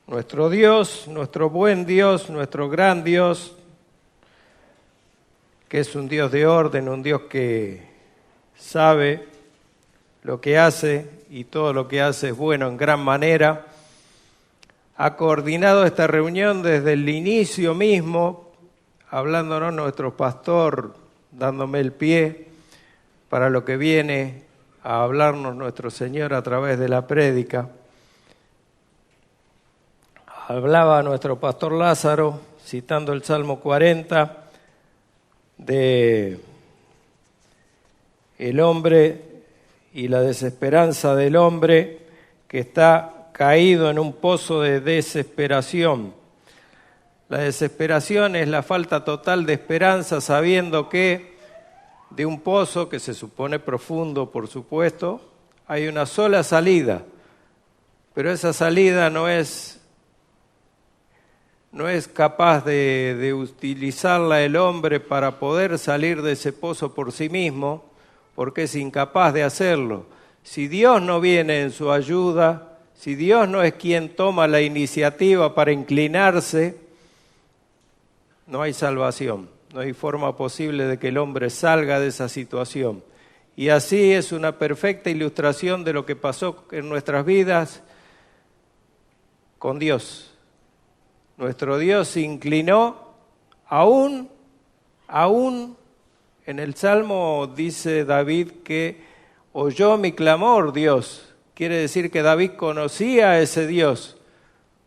Nuestro Dios, nuestro buen Dios, nuestro gran Dios, que es un Dios de orden, un Dios que sabe lo que hace y todo lo que hace es bueno en gran manera, ha coordinado esta reunión desde el inicio mismo, hablándonos nuestro pastor, dándome el pie para lo que viene a hablarnos nuestro Señor a través de la prédica. Hablaba nuestro pastor Lázaro, citando el Salmo 40, de el hombre y la desesperanza del hombre que está caído en un pozo de desesperación. La desesperación es la falta total de esperanza, sabiendo que de un pozo, que se supone profundo, por supuesto, hay una sola salida, pero esa salida no es capaz de utilizarla el hombre para poder salir de ese pozo por sí mismo, porque es incapaz de hacerlo. Si Dios no viene en su ayuda, si Dios no es quien toma la iniciativa para inclinarse, no hay salvación, no hay forma posible de que el hombre salga de esa situación. Y así es una perfecta ilustración de lo que pasó en nuestras vidas con Dios. Nuestro Dios se inclinó, aún en el Salmo dice David que oyó mi clamor Dios. Quiere decir que David conocía a ese Dios,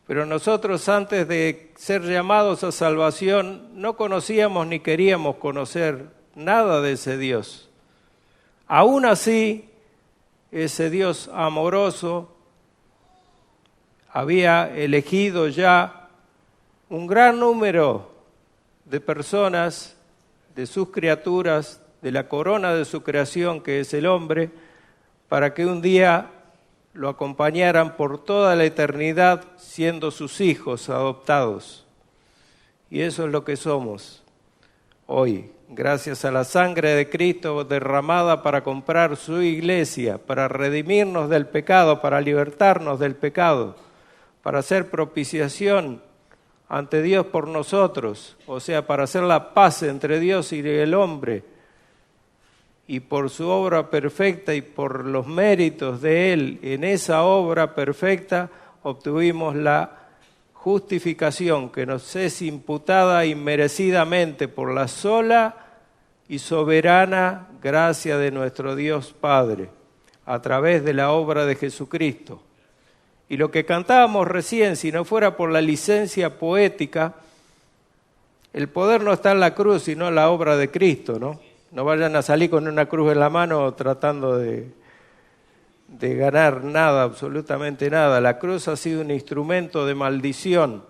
pero nosotros antes de ser llamados a salvación no conocíamos ni queríamos conocer nada de ese Dios. Aún así, ese Dios amoroso había elegido ya un gran número de personas, de sus criaturas, de la corona de su creación, que es el hombre, para que un día lo acompañaran por toda la eternidad, siendo sus hijos adoptados. Y eso es lo que somos hoy, gracias a la sangre de Cristo derramada para comprar su iglesia, para redimirnos del pecado, para libertarnos del pecado, para hacer propiciación ante Dios por nosotros, o sea, para hacer la paz entre Dios y el hombre, y por su obra perfecta y por los méritos de Él, en esa obra perfecta obtuvimos la justificación que nos es imputada inmerecidamente por la sola y soberana gracia de nuestro Dios Padre, a través de la obra de Jesucristo. Y lo que cantábamos recién, si no fuera por la licencia poética, el poder no está en la cruz, sino en la obra de Cristo, ¿no? No vayan a salir con una cruz en la mano tratando de ganar nada, absolutamente nada. La cruz ha sido un instrumento de maldición,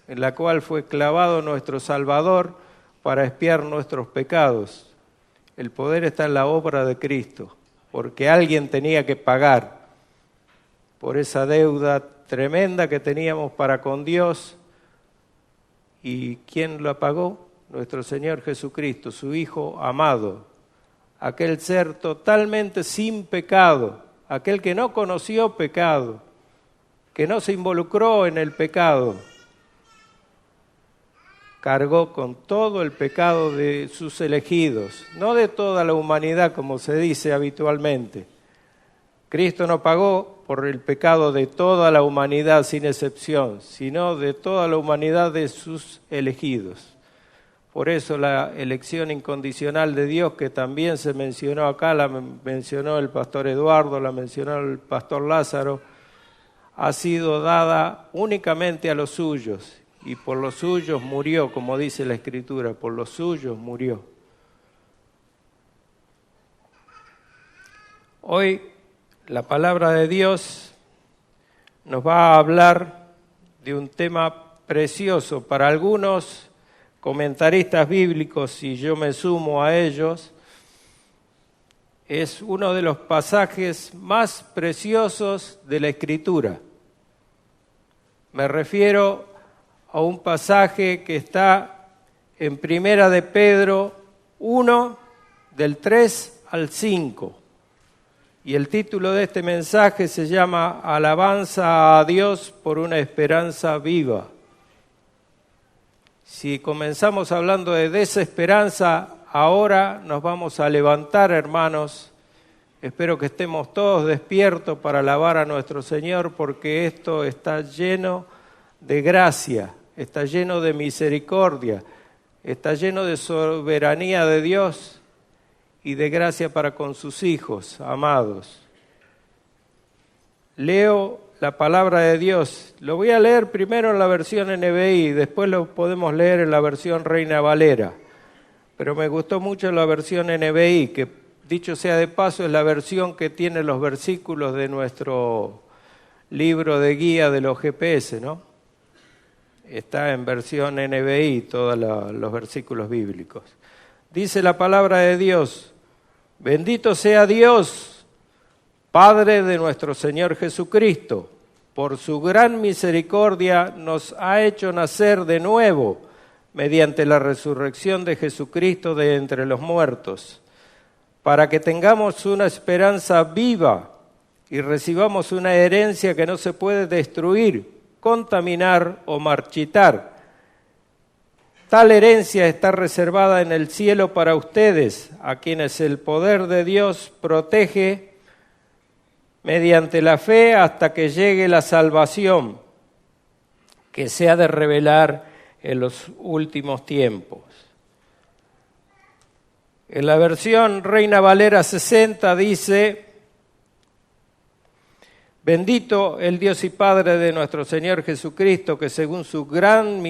en la cual fue clavado nuestro Salvador para expiar nuestros pecados. El poder está en la obra de Cristo, porque alguien tenía que pagar por esa deuda tremenda que teníamos para con Dios. ¿Y quién la pagó? Nuestro Señor Jesucristo, su Hijo amado, aquel ser totalmente sin pecado, aquel que no conoció pecado, que no se involucró en el pecado, cargó con todo el pecado de sus elegidos, no de toda la humanidad como se dice habitualmente. Cristo no pagó por el pecado de toda la humanidad sin excepción, sino de toda la humanidad de sus elegidos. Por eso la elección incondicional de Dios, que también se mencionó acá, la mencionó el pastor Eduardo, la mencionó el pastor Lázaro, ha sido dada únicamente a los suyos, y por los suyos murió, como dice la Escritura, por los suyos murió. Hoy la palabra de Dios nos va a hablar de un tema precioso para algunos comentaristas bíblicos, y yo me sumo a ellos. Es uno de los pasajes más preciosos de la Escritura. Me refiero a un pasaje que está en Primera de Pedro 1, del 3 al 5. Y el título de este mensaje se llama Alabanza a Dios por una esperanza viva. Si comenzamos hablando de desesperanza, ahora nos vamos a levantar, hermanos. Espero que estemos todos despiertos para alabar a nuestro Señor, porque esto está lleno de gracia, está lleno de misericordia, está lleno de soberanía de Dios y de gracia para con sus hijos amados. Leo la palabra de Dios. Lo voy a leer primero en la versión NBI, después lo podemos leer en la versión Reina Valera. Pero me gustó mucho la versión NBI, que dicho sea de paso es la versión que tiene los versículos de nuestro libro de guía de los GPS, ¿no? Está en versión NBI todos los versículos bíblicos. Dice la palabra de Dios: bendito sea Dios, Padre de nuestro Señor Jesucristo, por su gran misericordia nos ha hecho nacer de nuevo mediante la resurrección de Jesucristo de entre los muertos, para que tengamos una esperanza viva y recibamos una herencia que no se puede destruir, contaminar o marchitar. Tal herencia está reservada en el cielo para ustedes, a quienes el poder de Dios protege mediante la fe hasta que llegue la salvación, que se ha de revelar en los últimos tiempos. En la versión Reina Valera 60 dice: bendito el Dios y Padre de nuestro Señor Jesucristo, que según su grande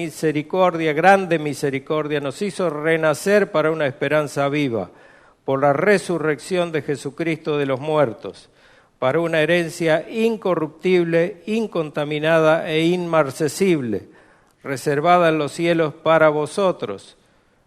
misericordia, nos hizo renacer para una esperanza viva, por la resurrección de Jesucristo de los muertos, para una herencia incorruptible, incontaminada e inmarcesible, reservada en los cielos para vosotros,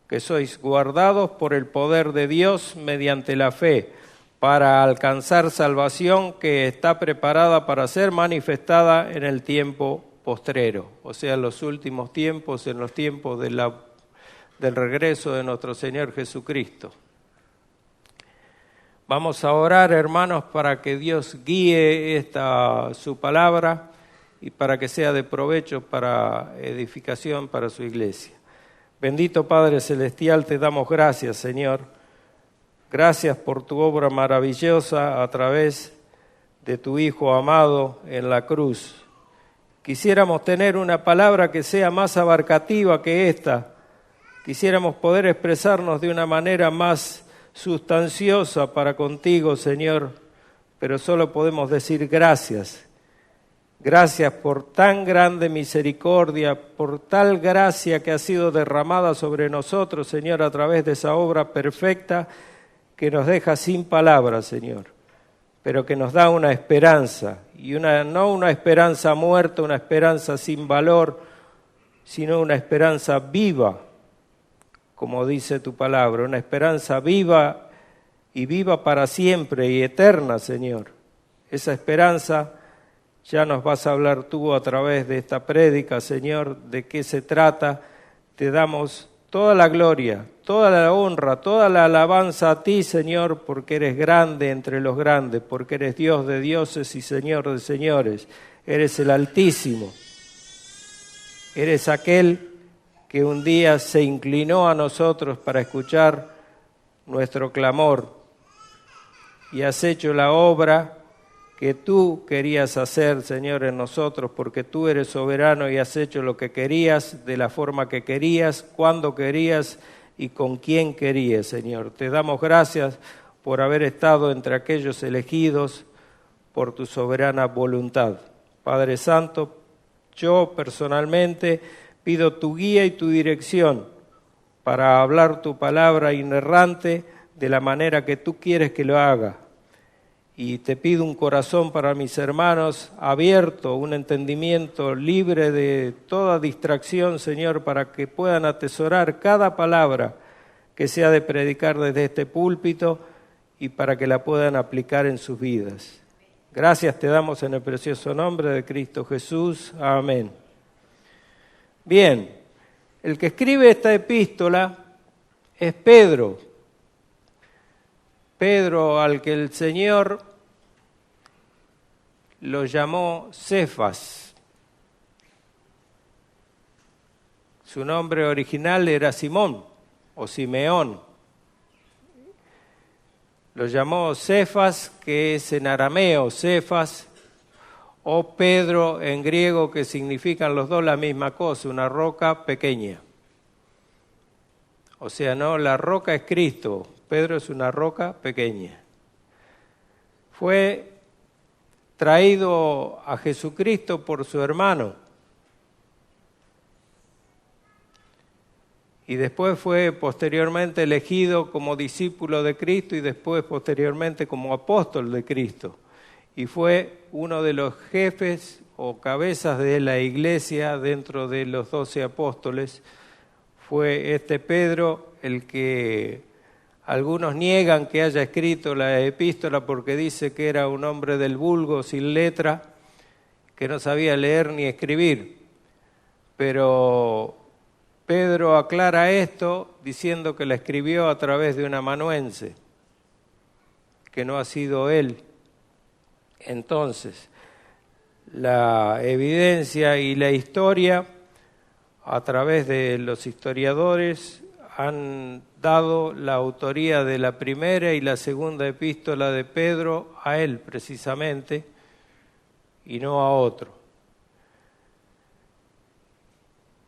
que sois guardados por el poder de Dios mediante la fe, para alcanzar salvación que está preparada para ser manifestada en el tiempo postrero, o sea, en los últimos tiempos, en los tiempos del regreso de nuestro Señor Jesucristo. Vamos a orar, hermanos, para que Dios guíe su palabra y para que sea de provecho para edificación para su iglesia. Bendito Padre Celestial, te damos gracias, Señor. Gracias por tu obra maravillosa a través de tu Hijo amado en la cruz. Quisiéramos tener una palabra que sea más abarcativa que esta. Quisiéramos poder expresarnos de una manera más sustanciosa para contigo, Señor, pero solo podemos decir gracias. Gracias por tan grande misericordia, por tal gracia que ha sido derramada sobre nosotros, Señor, a través de esa obra perfecta que nos deja sin palabras, Señor, pero que nos da una esperanza, y no una esperanza muerta, una esperanza sin valor, sino una esperanza viva, como dice tu palabra, una esperanza viva y viva para siempre y eterna, Señor. Esa esperanza ya nos vas a hablar tú a través de esta prédica, Señor, de qué se trata. Te damos toda la gloria, toda la honra, toda la alabanza a ti, Señor, porque eres grande entre los grandes, porque eres Dios de dioses y Señor de señores. Eres el Altísimo. Eres aquel que un día se inclinó a nosotros para escuchar nuestro clamor y has hecho la obra que tú querías hacer, Señor, en nosotros, porque tú eres soberano y has hecho lo que querías, de la forma que querías, cuando querías y con quién querías, Señor. Te damos gracias por haber estado entre aquellos elegidos por tu soberana voluntad. Padre Santo, yo personalmente pido tu guía y tu dirección para hablar tu palabra inerrante de la manera que tú quieres que lo haga. Y te pido un corazón para mis hermanos abierto, un entendimiento libre de toda distracción, Señor, para que puedan atesorar cada palabra que se ha de predicar desde este púlpito y para que la puedan aplicar en sus vidas. Gracias te damos en el precioso nombre de Cristo Jesús. Amén. Bien, el que escribe esta epístola es Pedro. Pedro, al que el Señor lo llamó Cefas. Su nombre original era Simón o Simeón. Lo llamó Cefas, que es en arameo Cefas, o Pedro en griego, que significan los dos la misma cosa, una roca pequeña. O sea, no, la roca es Cristo, Pedro es una roca pequeña. Fue traído a Jesucristo por su hermano. Y después fue posteriormente elegido como discípulo de Cristo y después posteriormente como apóstol de Cristo. Y fue uno de los jefes o cabezas de la iglesia dentro de los 12 apóstoles. Fue este Pedro el que algunos niegan que haya escrito la epístola porque dice que era un hombre del vulgo, sin letra, que no sabía leer ni escribir. Pero Pedro aclara esto diciendo que la escribió a través de un amanuense, que no ha sido él. Entonces, la evidencia y la historia, a través de los historiadores, han dado la autoría de la primera y la segunda epístola de Pedro a él precisamente, y no a otro.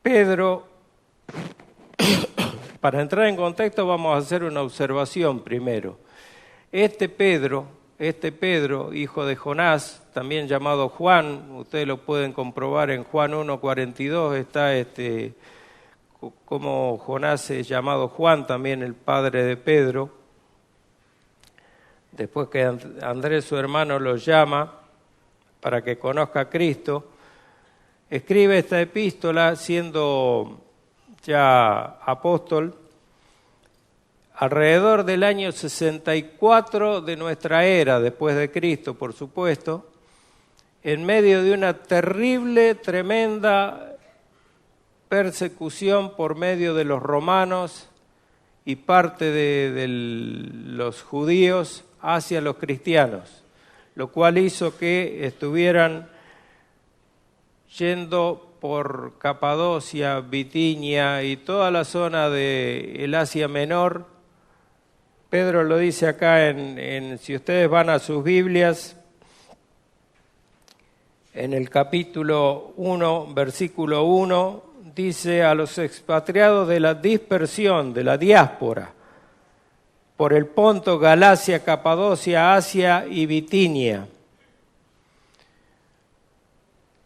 Pedro, para entrar en contexto vamos a hacer una observación primero. Este Pedro, hijo de Jonás, también llamado Juan, ustedes lo pueden comprobar en Juan 1:42, está como Jonás es llamado Juan, también el padre de Pedro. Después que Andrés, su hermano, lo llama para que conozca a Cristo, escribe esta epístola siendo ya apóstol alrededor del año 64 de nuestra era, después de Cristo, por supuesto, en medio de una terrible, tremenda persecución por medio de los romanos y parte de los judíos hacia los cristianos, lo cual hizo que estuvieran yendo por Capadocia, Bitinia y toda la zona del Asia Menor. Pedro lo dice acá, si ustedes van a sus Biblias, en el capítulo 1, versículo 1, dice a los expatriados de la dispersión, de la diáspora, por el Ponto, Galacia, Capadocia, Asia y Bitinia.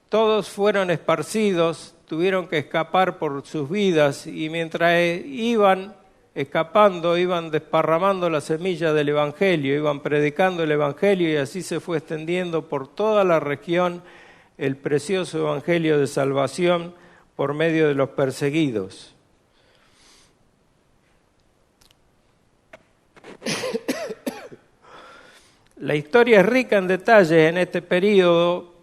Todos fueron esparcidos, tuvieron que escapar por sus vidas y mientras iban escapando, iban desparramando la semilla del Evangelio, iban predicando el Evangelio y así se fue extendiendo por toda la región el precioso Evangelio de salvación por medio de los perseguidos. La historia es rica en detalles en este periodo,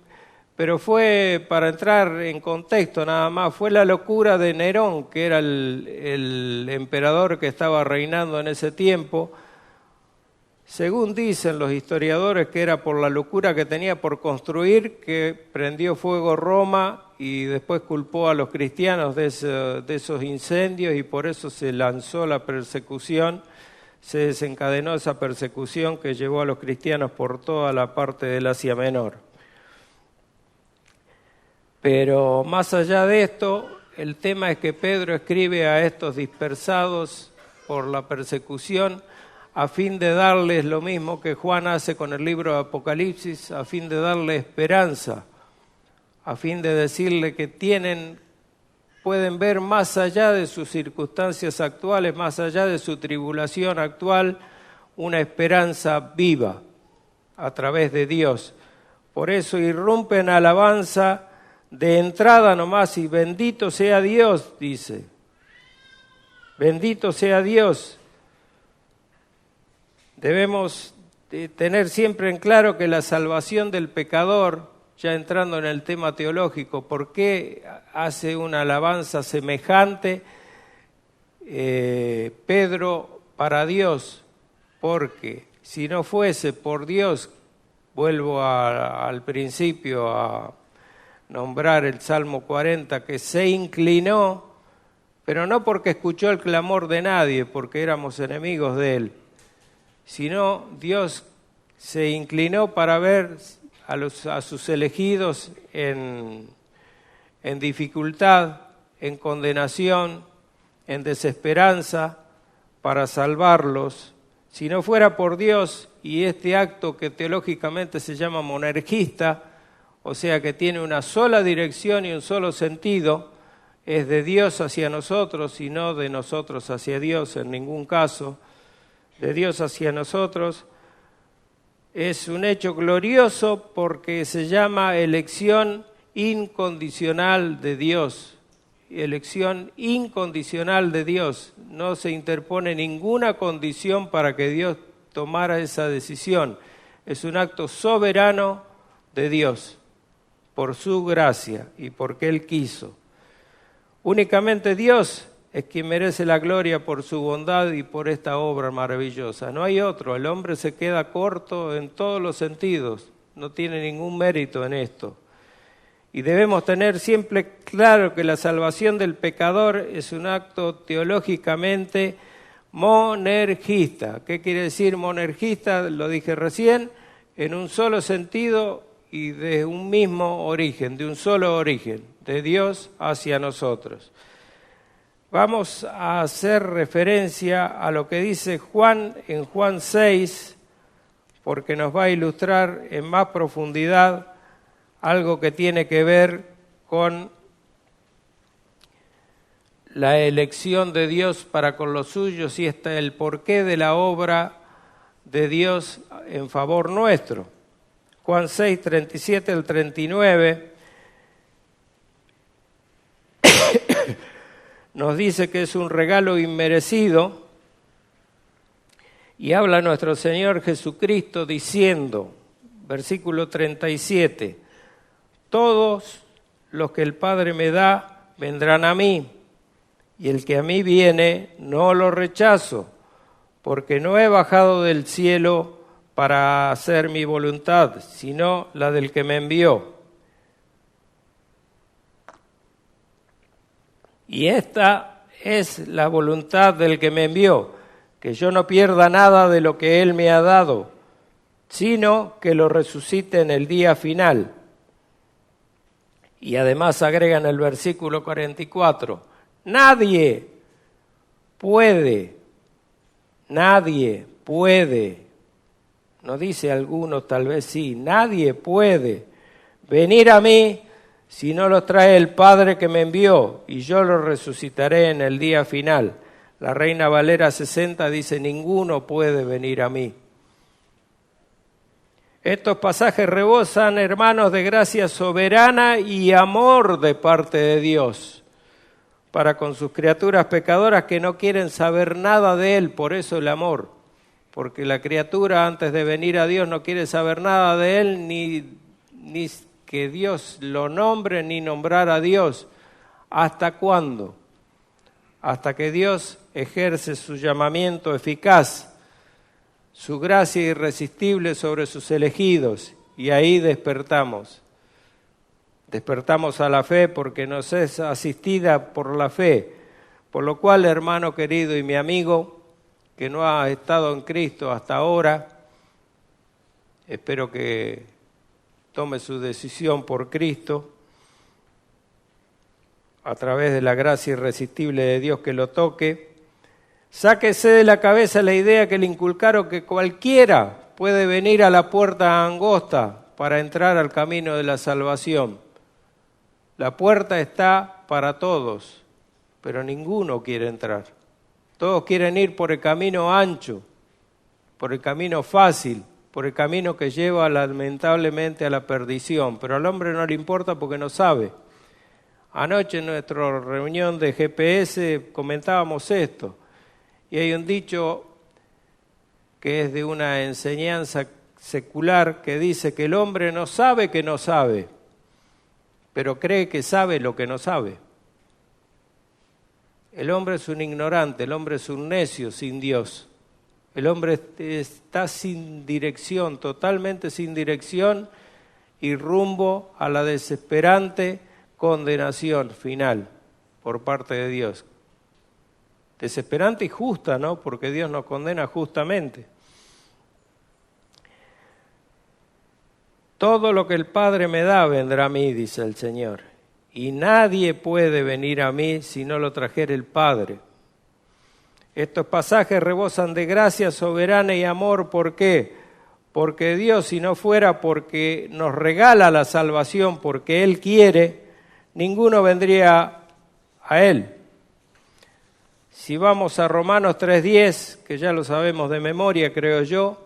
pero fue, para entrar en contexto nada más, fue la locura de Nerón, que era el emperador que estaba reinando en ese tiempo. Según dicen los historiadores, que era por la locura que tenía por construir, que prendió fuego Roma y después culpó a los cristianos de esos incendios y por eso se lanzó la persecución, se desencadenó esa persecución que llevó a los cristianos por toda la parte del Asia Menor. Pero más allá de esto, el tema es que Pedro escribe a estos dispersados por la persecución a fin de darles lo mismo que Juan hace con el libro de Apocalipsis, a fin de darle esperanza, a fin de decirle que pueden ver más allá de sus circunstancias actuales, más allá de su tribulación actual, una esperanza viva a través de Dios. Por eso irrumpen alabanza de entrada nomás y bendito sea Dios, dice. Bendito sea Dios. Debemos tener siempre en claro que la salvación del pecador, ya entrando en el tema teológico, ¿por qué hace una alabanza semejante Pedro para Dios? Porque si no fuese por Dios Vuelvo al principio a nombrar el Salmo 40, que se inclinó, pero no porque escuchó el clamor de nadie, porque éramos enemigos de él, sino Dios se inclinó para ver a sus elegidos en dificultad, en condenación, en desesperanza, para salvarlos. Si no fuera por Dios y este acto que teológicamente se llama monergista, o sea que tiene una sola dirección y un solo sentido, es de Dios hacia nosotros y no de nosotros hacia Dios en ningún caso, de Dios hacia nosotros, es un hecho glorioso porque se llama elección incondicional de Dios. Elección incondicional de Dios. No se interpone ninguna condición para que Dios tomara esa decisión. Es un acto soberano de Dios, por su gracia y porque Él quiso. Únicamente Dios es quien merece la gloria por su bondad y por esta obra maravillosa. No hay otro. El hombre se queda corto en todos los sentidos. No tiene ningún mérito en esto. Y debemos tener siempre claro que la salvación del pecador es un acto teológicamente monergista. ¿Qué quiere decir monergista? Lo dije recién, en un solo sentido y de un mismo origen, de un solo origen, de Dios hacia nosotros. Vamos a hacer referencia a lo que dice Juan en Juan 6, porque nos va a ilustrar en más profundidad algo que tiene que ver con la elección de Dios para con los suyos y está el porqué de la obra de Dios en favor nuestro. Juan 6, 37 al 39 nos dice que es un regalo inmerecido y habla nuestro Señor Jesucristo diciendo, versículo 37, todos los que el Padre me da vendrán a mí, y el que a mí viene no lo rechazo, porque no he bajado del cielo para hacer mi voluntad, sino la del que me envió. Y esta es la voluntad del que me envió, que yo no pierda nada de lo que Él me ha dado, sino que lo resucite en el día final. Y además agrega en el versículo 44, nadie puede, no dice algunos, tal vez sí, nadie puede venir a mí si no lo trae el Padre que me envió, y yo lo resucitaré en el día final. La Reina Valera 60 dice, ninguno puede venir a mí. Estos pasajes rebosan, hermanos, de gracia soberana y amor de parte de Dios para con sus criaturas pecadoras que no quieren saber nada de Él, por eso el amor. Porque la criatura antes de venir a Dios no quiere saber nada de Él, ni que Dios lo nombre, ni nombrar a Dios. ¿Hasta cuándo? Hasta que Dios ejerce su llamamiento eficaz, su gracia irresistible sobre sus elegidos, y ahí despertamos. Despertamos a la fe porque nos es asistida por la fe. Por lo cual, hermano querido y mi amigo, que no ha estado en Cristo hasta ahora, espero que tome su decisión por Cristo, a través de la gracia irresistible de Dios que lo toque. Sáquese de la cabeza la idea que le inculcaron que cualquiera puede venir a la puerta angosta para entrar al camino de la salvación. La puerta está para todos, pero ninguno quiere entrar. Todos quieren ir por el camino ancho, por el camino fácil, por el camino que lleva lamentablemente a la perdición, pero al hombre no le importa porque no sabe. Anoche en nuestra reunión de GPS comentábamos esto. Y hay un dicho que es de una enseñanza secular que dice que el hombre no sabe que no sabe, pero cree que sabe lo que no sabe. El hombre es un ignorante, el hombre es un necio sin Dios. El hombre está sin dirección, totalmente sin dirección y rumbo a la desesperante condenación final por parte de Dios. Desesperante y justa, ¿no? Porque Dios nos condena justamente. Todo lo que el Padre me da vendrá a mí, dice el Señor. Y nadie puede venir a mí si no lo trajere el Padre. Estos pasajes rebosan de gracia soberana y amor. ¿Por qué? Porque Dios, si no fuera porque nos regala la salvación, porque Él quiere, ninguno vendría a Él. Si vamos a Romanos 3:10, que ya lo sabemos de memoria, creo yo,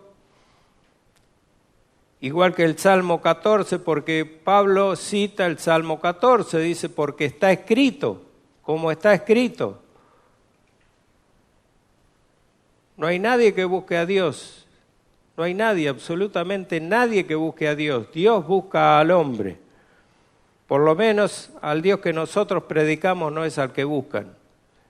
igual que el Salmo 14, porque Pablo cita el Salmo 14, dice, porque está escrito, como está escrito. No hay nadie que busque a Dios, no hay nadie, absolutamente nadie que busque a Dios. Dios busca al hombre, por lo menos al Dios que nosotros predicamos no es al que buscan.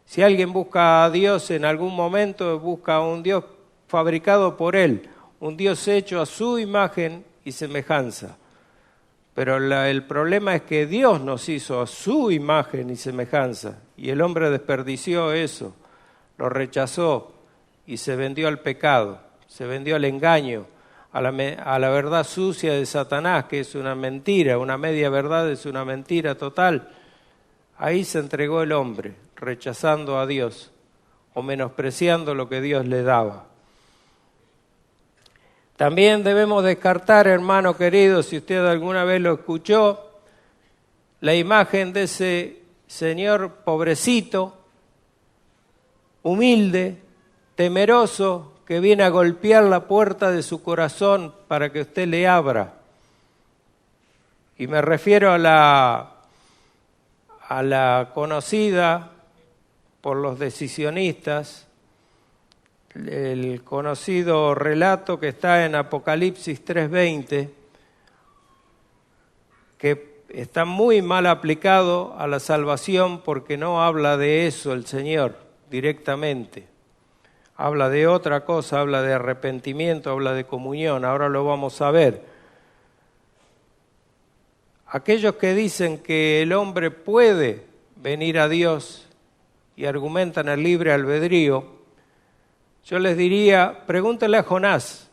Si alguien busca a Dios en algún momento, busca a un Dios fabricado por Él, un Dios hecho a su imagen y semejanza. Pero el problema es que Dios nos hizo a su imagen y semejanza, y el hombre desperdició eso, lo rechazó y se vendió al pecado, se vendió al engaño, a la verdad sucia de Satanás, que es una mentira, una media verdad es una mentira total. Ahí se entregó el hombre, rechazando a Dios o menospreciando lo que Dios le daba. También debemos descartar, hermano querido, si usted alguna vez lo escuchó, la imagen de ese señor pobrecito, humilde, temeroso, que viene a golpear la puerta de su corazón para que usted le abra. Y me refiero a la conocida por los decisionistas, el conocido relato que está en Apocalipsis 3:20, que está muy mal aplicado a la salvación porque no habla de eso el Señor directamente. Habla de otra cosa, habla de arrepentimiento, habla de comunión, ahora lo vamos a ver. Aquellos que dicen que el hombre puede venir a Dios y argumentan el libre albedrío, yo les diría, pregúntele a Jonás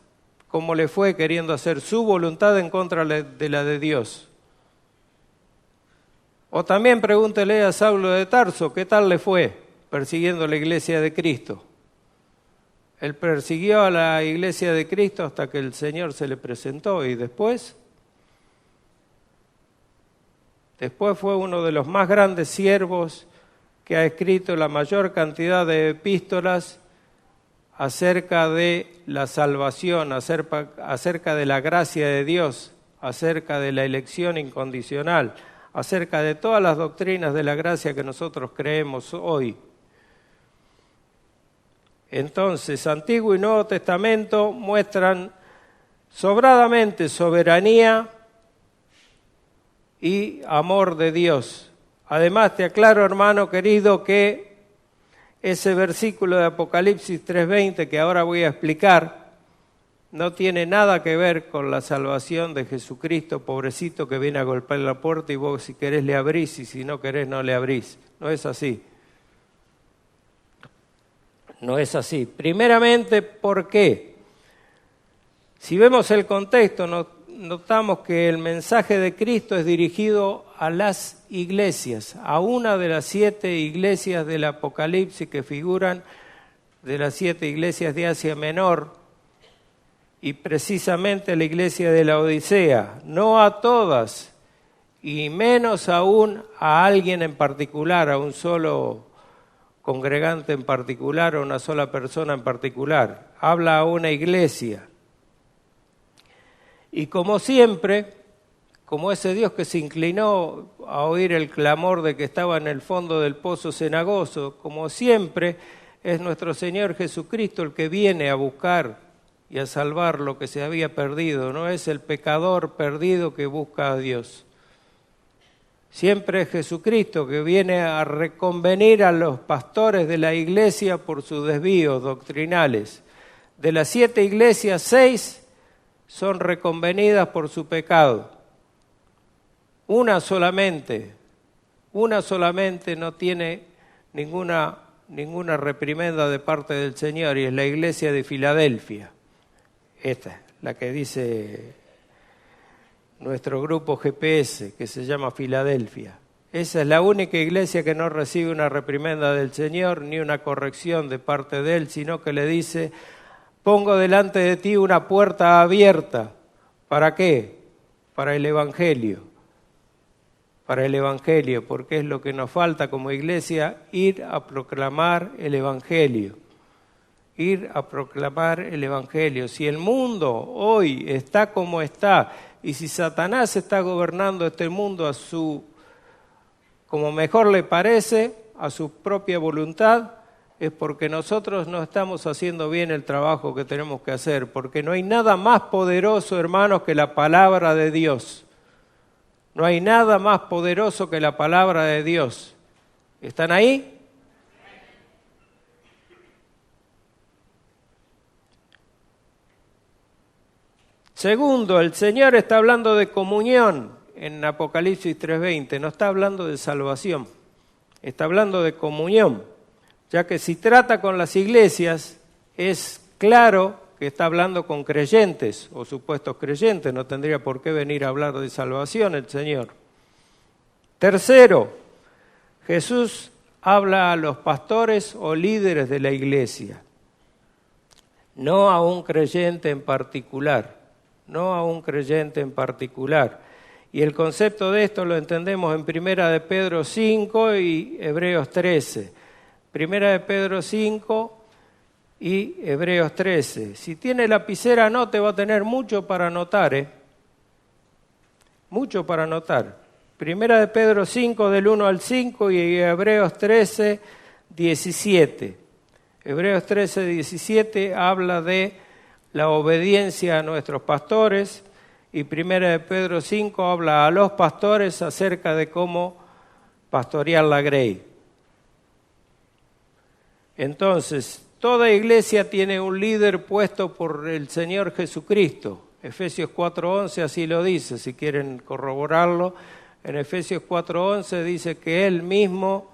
cómo le fue queriendo hacer su voluntad en contra de la de Dios. O también pregúntele a Saulo de Tarso qué tal le fue persiguiendo la iglesia de Cristo. Él persiguió a la iglesia de Cristo hasta que el Señor se le presentó y después fue uno de los más grandes siervos que ha escrito la mayor cantidad de epístolas acerca de la salvación, acerca de la gracia de Dios, acerca de la elección incondicional, acerca de todas las doctrinas de la gracia que nosotros creemos hoy. Entonces, Antiguo y Nuevo Testamento muestran sobradamente soberanía y amor de Dios. Además, te aclaro, hermano querido, que ese versículo de Apocalipsis 3:20 que ahora voy a explicar no tiene nada que ver con la salvación de Jesucristo, pobrecito que viene a golpear la puerta y vos si querés le abrís y si no querés no le abrís. No es así. No es así. Primeramente, ¿por qué? Si vemos el contexto, notamos que el mensaje de Cristo es dirigido a las iglesias, a una de las 7 iglesias del Apocalipsis que figuran, de las 7 iglesias de Asia Menor, y precisamente la iglesia de la Odisea, no a todas, y menos aún a alguien en particular, a un solo congregante en particular, a una sola persona en particular. Habla a una iglesia. Y como siempre, como ese Dios que se inclinó a oír el clamor de que estaba en el fondo del pozo cenagoso, como siempre es nuestro Señor Jesucristo el que viene a buscar y a salvar lo que se había perdido. No es el pecador perdido que busca a Dios. Siempre es Jesucristo que viene a reconvenir a los pastores de la iglesia por sus desvíos doctrinales. De las 7 iglesias, 6 son reconvenidas por su pecado. Una solamente no tiene ninguna reprimenda de parte del Señor, y es la iglesia de Filadelfia. Esta, la que dice nuestro grupo GPS, que se llama Filadelfia. Esa es la única iglesia que no recibe una reprimenda del Señor ni una corrección de parte de Él, sino que le dice: pongo delante de ti una puerta abierta. ¿Para qué? Para el Evangelio. Para el Evangelio, porque es lo que nos falta como iglesia, ir a proclamar el Evangelio. Ir a proclamar el Evangelio. Si el mundo hoy está como está, y si Satanás está gobernando este mundo como mejor le parece, a su propia voluntad, es porque nosotros no estamos haciendo bien el trabajo que tenemos que hacer, porque no hay nada más poderoso, hermanos, que la palabra de Dios. No hay nada más poderoso que la palabra de Dios. ¿Están ahí? Segundo, el Señor está hablando de comunión en Apocalipsis 3:20, no está hablando de salvación, está hablando de comunión, ya que si trata con las iglesias, es claro que está hablando con creyentes o supuestos creyentes, no tendría por qué venir a hablar de salvación el Señor. Tercero, Jesús habla a los pastores o líderes de la iglesia, no a un creyente en particular. No a un creyente en particular. Y el concepto de esto lo entendemos en 1 de Pedro 5 y Hebreos 13. 1 de Pedro 5 y Hebreos 13. Si tiene lapicera, anote, va a tener mucho para anotar, Mucho para anotar. 1 de Pedro 5 del 1 al 5 y Hebreos 13, 17. Hebreos 13, 17 habla de la obediencia a nuestros pastores, y 1 de Pedro 5 habla a los pastores acerca de cómo pastorear la grey. Entonces, toda iglesia tiene un líder puesto por el Señor Jesucristo. Efesios 4:11 así lo dice, si quieren corroborarlo. En Efesios 4:11 dice que Él mismo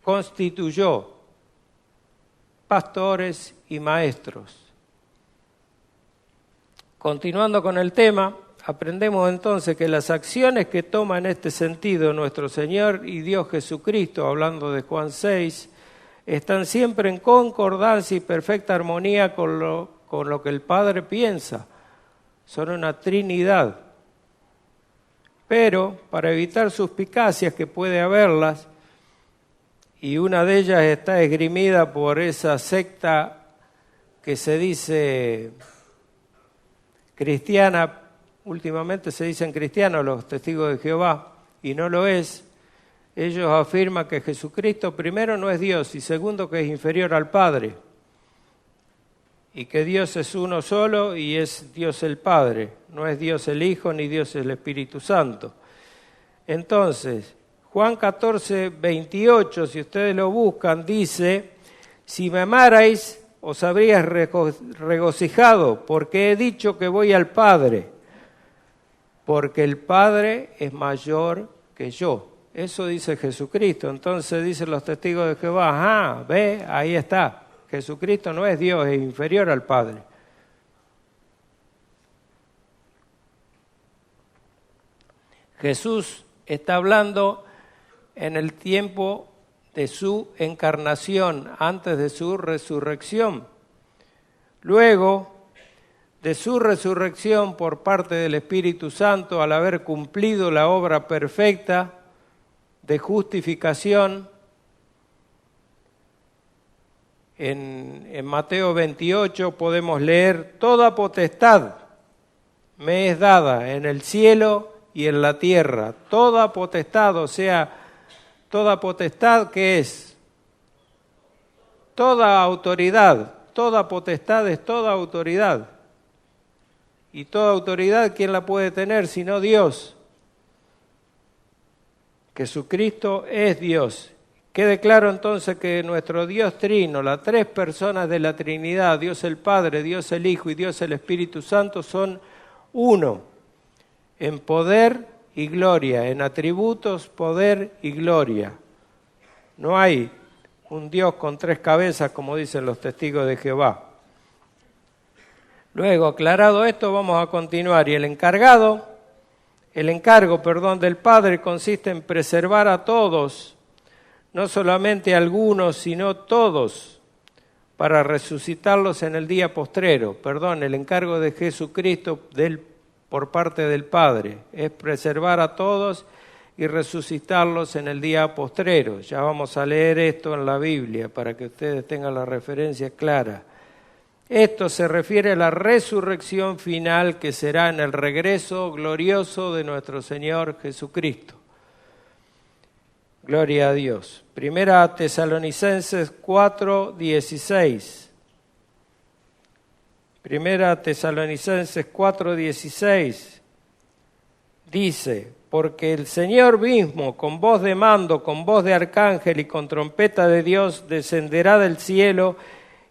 constituyó pastores y maestros. Continuando con el tema, aprendemos entonces que las acciones que toma en este sentido nuestro Señor y Dios Jesucristo, hablando de Juan 6, están siempre en concordancia y perfecta armonía con lo que el Padre piensa. Son una Trinidad. Pero, para evitar suspicacias que puede haberlas, y una de ellas está esgrimida por esa secta que se dice cristiana, últimamente se dicen cristianos los testigos de Jehová, y no lo es. Ellos afirman que Jesucristo primero no es Dios y segundo que es inferior al Padre, y que Dios es uno solo y es Dios el Padre, no es Dios el Hijo ni Dios el Espíritu Santo. Entonces, Juan 14, 28, si ustedes lo buscan, dice: si me amarais, os habríais regocijado, porque he dicho que voy al Padre, porque el Padre es mayor que yo. Eso dice Jesucristo. Entonces dicen los testigos de Jehová: ve, ahí está. Jesucristo no es Dios, es inferior al Padre. Jesús está hablando en el tiempo de su encarnación, antes de su resurrección. Luego de su resurrección por parte del Espíritu Santo, al haber cumplido la obra perfecta de justificación, en Mateo 28 podemos leer: toda potestad me es dada en el cielo y en la tierra. Toda potestad, o sea, toda potestad, ¿qué es? Toda autoridad. Toda potestad es toda autoridad. Y toda autoridad, ¿quién la puede tener sino Dios? Jesucristo es Dios. Quede claro entonces que nuestro Dios trino, las tres personas de la Trinidad, Dios el Padre, Dios el Hijo y Dios el Espíritu Santo, son uno en poder y gloria, en atributos, poder y gloria. No hay un Dios con tres cabezas, como dicen los testigos de Jehová. Luego, aclarado esto, vamos a continuar. Y el encargo del Padre consiste en preservar a todos, no solamente algunos, sino todos, para resucitarlos en el día postrero. El encargo de Jesucristo por parte del Padre es preservar a todos y resucitarlos en el día postrero. Ya vamos a leer esto en la Biblia para que ustedes tengan la referencia clara. Esto se refiere a la resurrección final que será en el regreso glorioso de nuestro Señor Jesucristo. Gloria a Dios. Primera Tesalonicenses 4:16. Primera Tesalonicenses 4:16 dice: porque el Señor mismo, con voz de mando, con voz de arcángel y con trompeta de Dios, descenderá del cielo,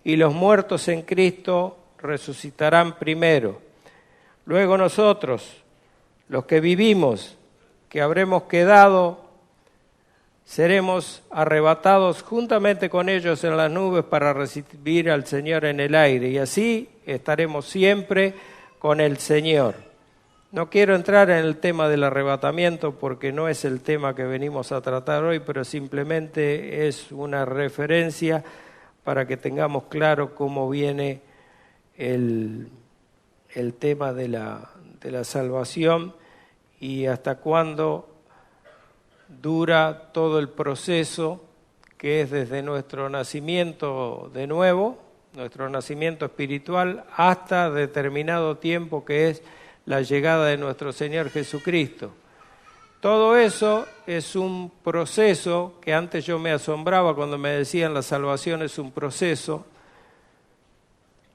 y los muertos en Cristo resucitarán primero. Luego nosotros, los que vivimos, que habremos quedado, seremos arrebatados juntamente con ellos en las nubes para recibir al Señor en el aire, y así estaremos siempre con el Señor. No quiero entrar en el tema del arrebatamiento porque no es el tema que venimos a tratar hoy, pero simplemente es una referencia para que tengamos claro cómo viene el tema de la salvación y hasta cuándo dura todo el proceso que es desde nuestro nacimiento de nuevo, nuestro nacimiento espiritual, hasta determinado tiempo que es la llegada de nuestro Señor Jesucristo. Todo eso es un proceso que antes yo me asombraba cuando me decían la salvación es un proceso,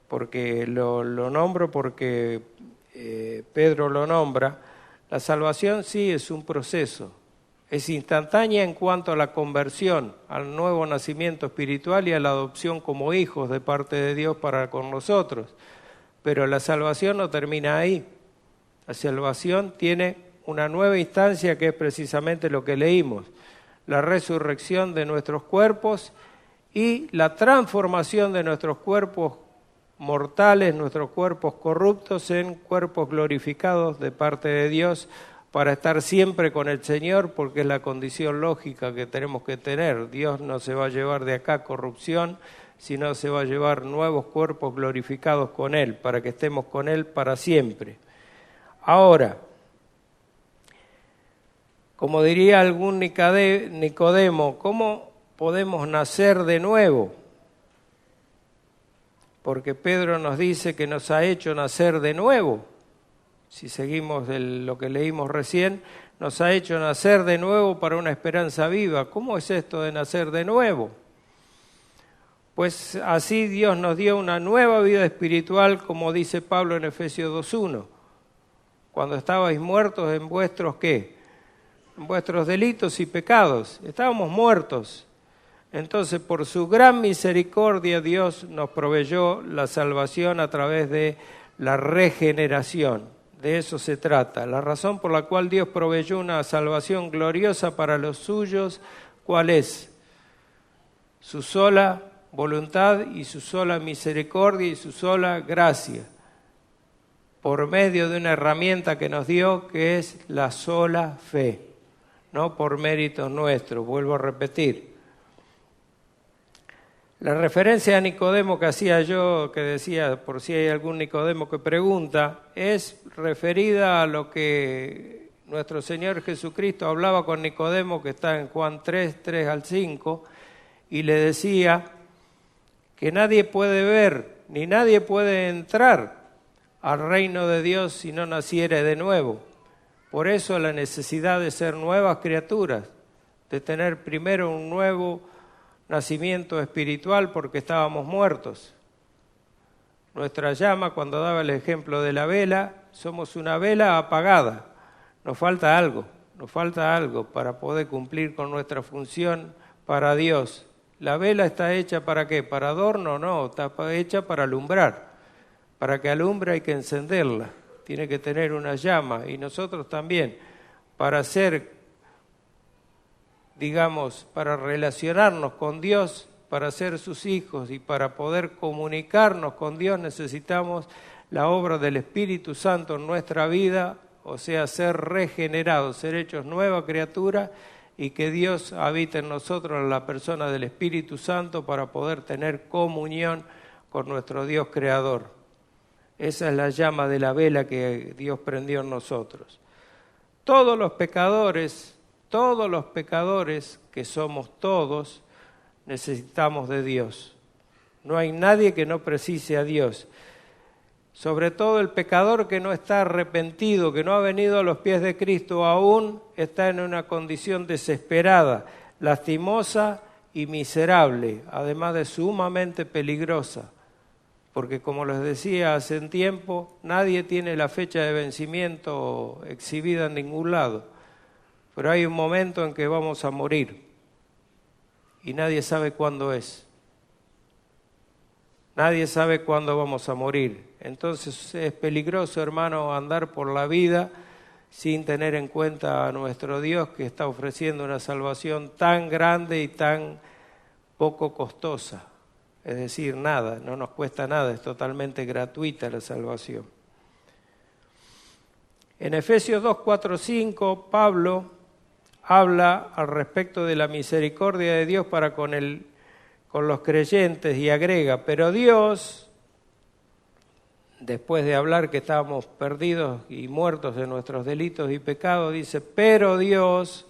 porque lo nombro porque Pedro lo nombra. La salvación sí es un proceso, es instantánea en cuanto a la conversión, al nuevo nacimiento espiritual y a la adopción como hijos de parte de Dios para con nosotros. Pero la salvación no termina ahí. La salvación tiene una nueva instancia que es precisamente lo que leímos, la resurrección de nuestros cuerpos y la transformación de nuestros cuerpos mortales, nuestros cuerpos corruptos, en cuerpos glorificados de parte de Dios para estar siempre con el Señor, porque es la condición lógica que tenemos que tener. Dios no se va a llevar de acá corrupción, sino se va a llevar nuevos cuerpos glorificados con Él, para que estemos con Él para siempre. Ahora, como diría algún Nicodemo, ¿cómo podemos nacer de nuevo? Porque Pedro nos dice que nos ha hecho nacer de nuevo. Si seguimos lo que leímos recién, nos ha hecho nacer de nuevo para una esperanza viva. ¿Cómo es esto de nacer de nuevo? Pues así Dios nos dio una nueva vida espiritual, como dice Pablo en Efesios 2:1. Cuando estabais muertos en vuestros, ¿qué? En vuestros delitos y pecados. Estábamos muertos. Entonces, por su gran misericordia, Dios nos proveyó la salvación a través de la regeneración. De eso se trata. La razón por la cual Dios proveyó una salvación gloriosa para los suyos, ¿cuál es? Su sola voluntad y su sola misericordia y su sola gracia, por medio de una herramienta que nos dio, que es la sola fe, no por méritos nuestros, vuelvo a repetir. La referencia a Nicodemo que hacía yo, que decía, por si hay algún Nicodemo que pregunta, es referida a lo que nuestro Señor Jesucristo hablaba con Nicodemo, que está en Juan 3:3-5, y le decía que nadie puede ver, ni nadie puede entrar al reino de Dios si no naciere de nuevo. Por eso la necesidad de ser nuevas criaturas, de tener primero un nuevo nacimiento espiritual porque estábamos muertos. Nuestra llama, cuando daba el ejemplo de la vela, somos una vela apagada. Nos falta algo para poder cumplir con nuestra función, para Dios. ¿La vela está hecha para qué? ¿Para adorno? No, está hecha para alumbrar. Para que alumbre hay que encenderla. Tiene que tener una llama. Y nosotros también, para ser, digamos, para relacionarnos con Dios, para ser sus hijos y para poder comunicarnos con Dios, necesitamos la obra del Espíritu Santo en nuestra vida, o sea, ser regenerados, ser hechos nueva criatura, y que Dios habite en nosotros, en la persona del Espíritu Santo, para poder tener comunión con nuestro Dios creador. Esa es la llama de la vela que Dios prendió en nosotros. Todos los pecadores, que somos todos, necesitamos de Dios. No hay nadie que no precise a Dios. Sobre todo el pecador que no está arrepentido, que no ha venido a los pies de Cristo aún, está en una condición desesperada, lastimosa y miserable, además de sumamente peligrosa. Porque como les decía hace un tiempo, nadie tiene la fecha de vencimiento exhibida en ningún lado. Pero hay un momento en que vamos a morir y nadie sabe cuándo es. Nadie sabe cuándo vamos a morir. Entonces es peligroso, hermano, andar por la vida sin tener en cuenta a nuestro Dios, que está ofreciendo una salvación tan grande y tan poco costosa. Es decir, nada, no nos cuesta nada, es totalmente gratuita la salvación. En Efesios 2, 4, 5, Pablo habla al respecto de la misericordia de Dios para con los creyentes y agrega, pero Dios, después de hablar que estábamos perdidos y muertos de nuestros delitos y pecados, dice, pero Dios,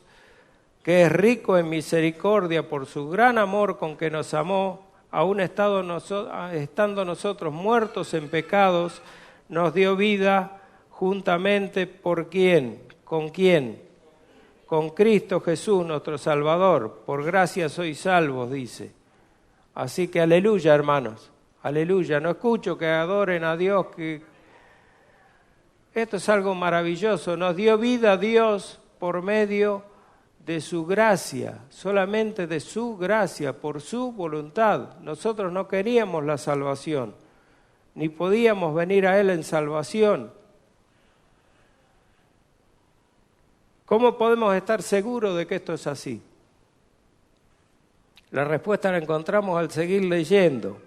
que es rico en misericordia por su gran amor con que nos amó, aún estando nosotros muertos en pecados, nos dio vida juntamente ¿por quién? ¿Con quién? Con Cristo Jesús, nuestro Salvador. Por gracia sois salvos, dice. Así que aleluya, hermanos, aleluya. No escucho que adoren a Dios, que esto es algo maravilloso. Nos dio vida Dios por medio de su gracia, solamente de su gracia, por su voluntad. Nosotros no queríamos la salvación, ni podíamos venir a Él en salvación. ¿Cómo podemos estar seguros de que esto es así? La respuesta la encontramos al seguir leyendo.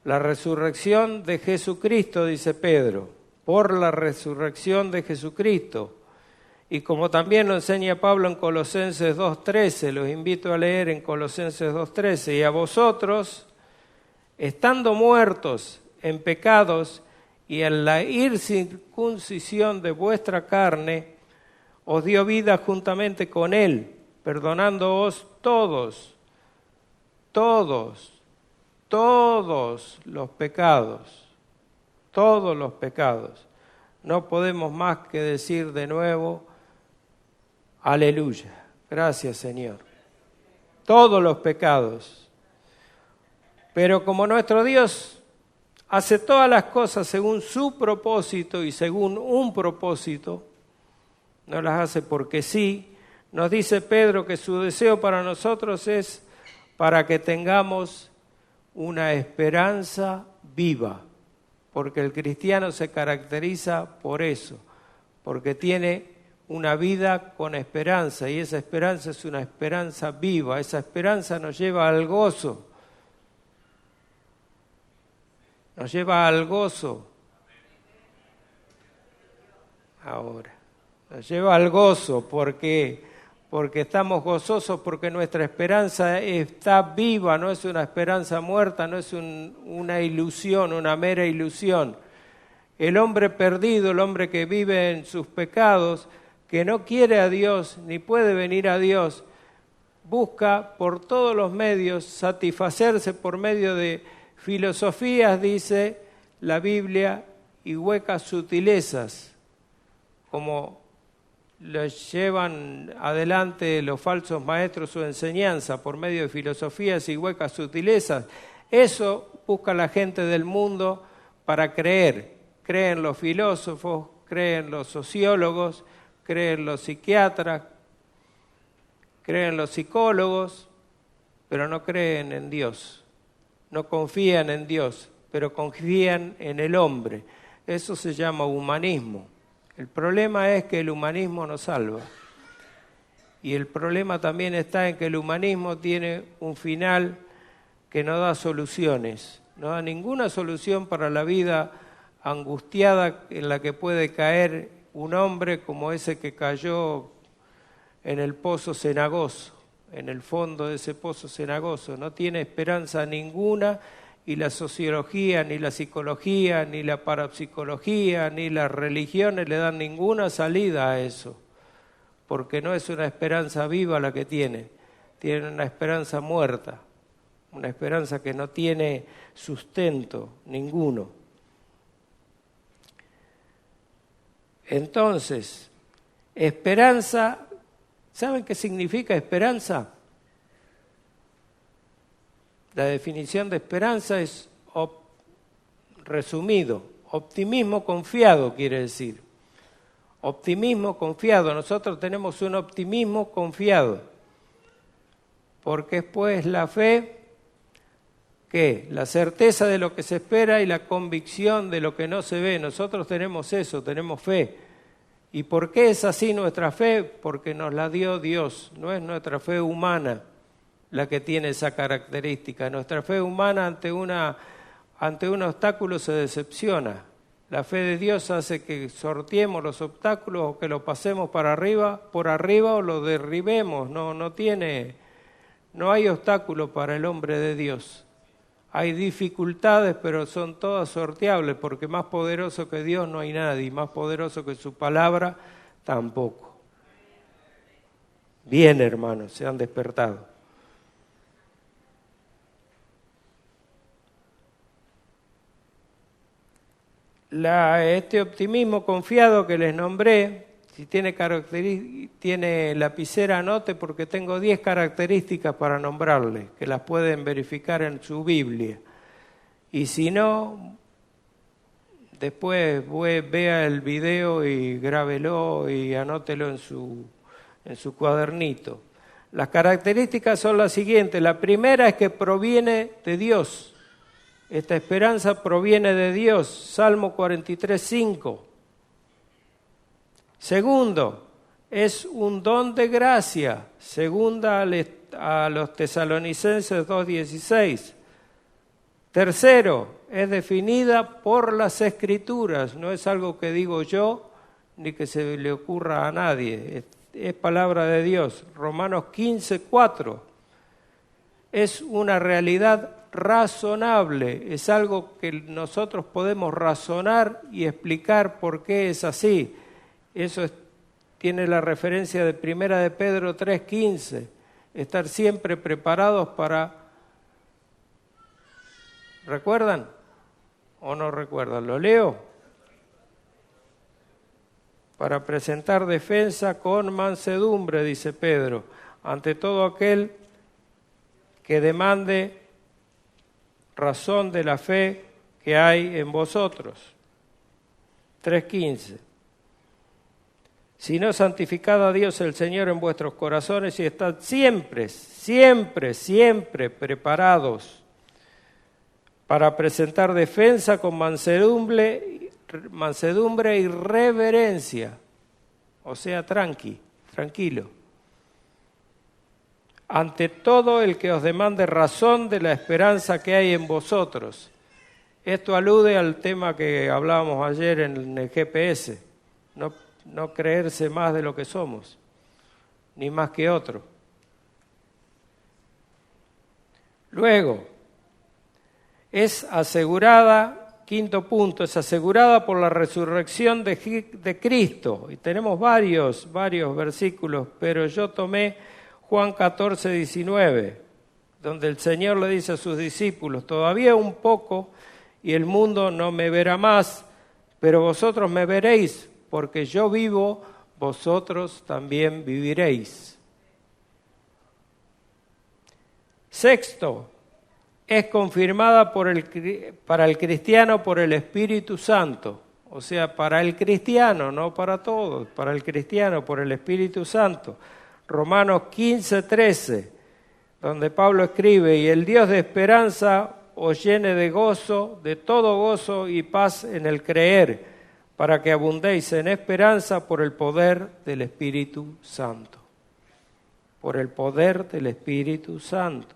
La resurrección de Jesucristo, dice Pedro, por la resurrección de Jesucristo. Y como también lo enseña Pablo en Colosenses 2.13, los invito a leer en Colosenses 2.13, y a vosotros, estando muertos en pecados y en la incircuncisión de vuestra carne, os dio vida juntamente con Él, perdonándoos todos los pecados, todos los pecados. No podemos más que decir de nuevo, aleluya, gracias Señor. Todos los pecados. Pero como nuestro Dios hace todas las cosas según su propósito y según un propósito, no las hace porque sí, nos dice Pedro que su deseo para nosotros es para que tengamos una esperanza viva, porque el cristiano se caracteriza por eso, porque tiene una vida con esperanza, y esa esperanza es una esperanza viva, esa esperanza nos lleva al gozo, ahora, nos lleva al gozo, porque estamos gozosos, porque nuestra esperanza está viva, no es una esperanza muerta, no es una ilusión, una mera ilusión. El hombre perdido, el hombre que vive en sus pecados, que no quiere a Dios ni puede venir a Dios, busca por todos los medios satisfacerse por medio de filosofías, dice la Biblia, y huecas sutilezas, como los llevan adelante los falsos maestros su enseñanza por medio de filosofías y huecas sutilezas. Eso busca la gente del mundo para creer. Creen los filósofos, creen los sociólogos, creen los psiquiatras, creen los psicólogos, pero no creen en Dios, no confían en Dios, pero confían en el hombre. Eso se llama humanismo. El problema es que el humanismo no salva. Y el problema también está en que el humanismo tiene un final que no da soluciones, no da ninguna solución para la vida angustiada en la que puede caer un hombre como ese que cayó en el pozo cenagoso, en el fondo de ese pozo cenagoso. No tiene esperanza ninguna y la sociología, ni la psicología, ni la parapsicología, ni las religiones le dan ninguna salida a eso, porque no es una esperanza viva la que tiene una esperanza muerta, una esperanza que no tiene sustento ninguno. Entonces, esperanza, ¿saben qué significa esperanza? La definición de esperanza es, resumido, optimismo confiado quiere decir. Optimismo confiado, nosotros tenemos un optimismo confiado, porque es pues la fe, ¿qué? La certeza de lo que se espera y la convicción de lo que no se ve. Nosotros tenemos eso, tenemos fe. ¿Y por qué es así nuestra fe? Porque nos la dio Dios, no es nuestra fe humana la que tiene esa característica. Nuestra fe humana ante un obstáculo se decepciona. La fe de Dios hace que sorteemos los obstáculos o que lo pasemos por arriba o lo derribemos. No hay obstáculo para el hombre de Dios. Hay dificultades, pero son todas sorteables, porque más poderoso que Dios no hay nadie, más poderoso que su palabra tampoco. Bien, hermanos, se han despertado. Este optimismo confiado que les nombré, si tiene lapicera, anote, porque tengo 10 características para nombrarle, que las pueden verificar en su Biblia. Y si no, después vea el video y grábelo y anótelo en su cuadernito. Las características son las siguientes. La primera es que proviene de Dios. Esta esperanza proviene de Dios, Salmo 43:5. Segundo, es un don de gracia, segunda a los Tesalonicenses 2:16. Tercero, es definida por las Escrituras, no es algo que digo yo ni que se le ocurra a nadie, es palabra de Dios. Romanos 15:4, es una realidad razonable, es algo que nosotros podemos razonar y explicar por qué es así. Eso tiene la referencia de 1 de Pedro 3:15, estar siempre preparados para... ¿Recuerdan o no recuerdan? ¿Lo leo? Para presentar defensa con mansedumbre, dice Pedro, ante todo aquel que demande razón de la fe que hay en vosotros. 3:15. Sino santificad a Dios el Señor en vuestros corazones y estad siempre preparados para presentar defensa con mansedumbre y reverencia. O sea, tranquilo. Ante todo el que os demande razón de la esperanza que hay en vosotros. Esto alude al tema que hablábamos ayer en el GPS, no creerse más de lo que somos, ni más que otro. Luego, es asegurada, quinto punto, es asegurada por la resurrección de Cristo. Y tenemos varios versículos, pero yo tomé Juan 14:19, donde el Señor le dice a sus discípulos, todavía un poco y el mundo no me verá más, pero vosotros me veréis, porque yo vivo, vosotros también viviréis. Sexto, es confirmada para el cristiano por el Espíritu Santo, o sea, para el cristiano, no para todos, para el cristiano por el Espíritu Santo. Romanos 15:13, donde Pablo escribe: y el Dios de esperanza os llene de gozo, de todo gozo y paz en el creer, para que abundéis en esperanza por el poder del Espíritu Santo. Por el poder del Espíritu Santo.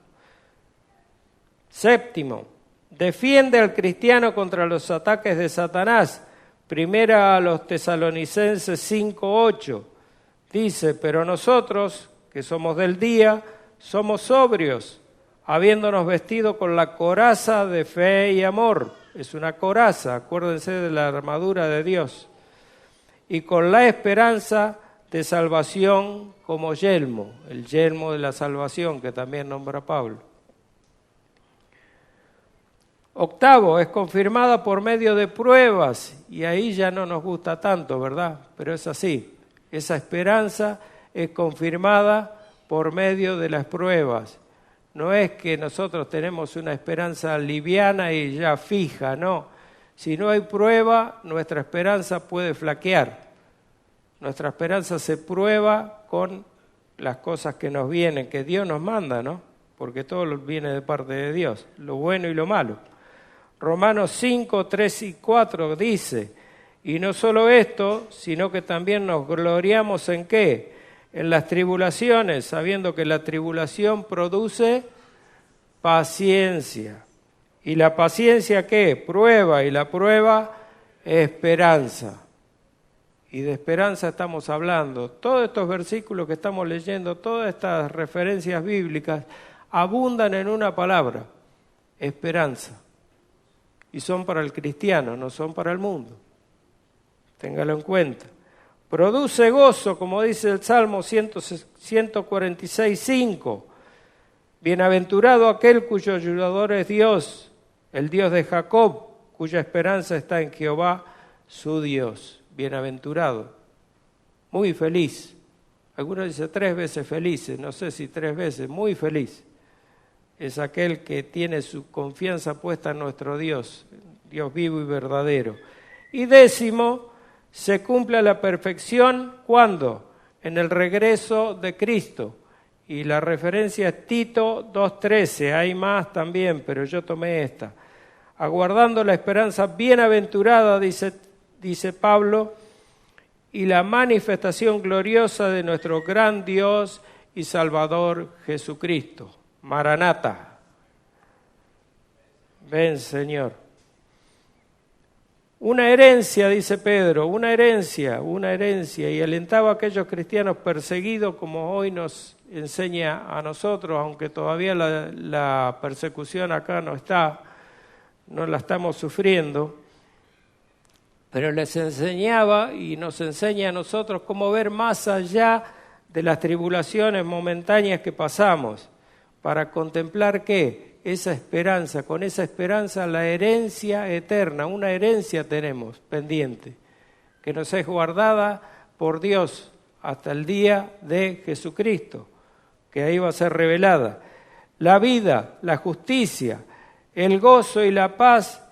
Séptimo, defiende al cristiano contra los ataques de Satanás. Primera a los Tesalonicenses 5:8. Dice: pero nosotros, que somos del día, somos sobrios, habiéndonos vestido con la coraza de fe y amor. Es una coraza, acuérdense de la armadura de Dios. Y con la esperanza de salvación como yelmo, el yelmo de la salvación que también nombra Pablo. Octavo, es confirmada por medio de pruebas, y ahí ya no nos gusta tanto, ¿verdad? Pero es así, esa esperanza es confirmada por medio de las pruebas. No es que nosotros tenemos una esperanza liviana y ya fija, no. Si no hay prueba, nuestra esperanza puede flaquear. Nuestra esperanza se prueba con las cosas que nos vienen, que Dios nos manda, ¿no? Porque todo viene de parte de Dios, lo bueno y lo malo. Romanos 5, 3 y 4 dice: y no solo esto, sino que también nos gloriamos ¿en qué? En las tribulaciones, sabiendo que la tribulación produce paciencia. ¿Y la paciencia qué? Prueba, y la prueba, esperanza. Y de esperanza estamos hablando. Todos estos versículos que estamos leyendo, todas estas referencias bíblicas, abundan en una palabra: esperanza. Y son para el cristiano, no son para el mundo. Téngalo en cuenta. Produce gozo, como dice el Salmo 146:5. Bienaventurado aquel cuyo ayudador es Dios, el Dios de Jacob, cuya esperanza está en Jehová, su Dios. Bienaventurado. Muy feliz. Algunos dicen 3 veces felices, no sé si 3 veces, muy feliz. Es aquel que tiene su confianza puesta en nuestro Dios, Dios vivo y verdadero. Y 10, se cumple a la perfección, ¿cuándo? En el regreso de Cristo. Y la referencia es Tito 2:13, hay más también, pero yo tomé esta. Aguardando la esperanza bienaventurada, dice Pablo, y la manifestación gloriosa de nuestro gran Dios y Salvador Jesucristo. Maranata. Ven, Señor. Una herencia, dice Pedro, una herencia, y alentaba a aquellos cristianos perseguidos, como hoy nos enseña a nosotros, aunque todavía la persecución acá no la estamos sufriendo, pero les enseñaba y nos enseña a nosotros cómo ver más allá de las tribulaciones momentáneas que pasamos, para contemplar ¿qué? Esa esperanza, con esa esperanza la herencia eterna, una herencia tenemos pendiente, que nos es guardada por Dios hasta el día de Jesucristo, que ahí va a ser revelada. La vida, la justicia, el gozo y la paz,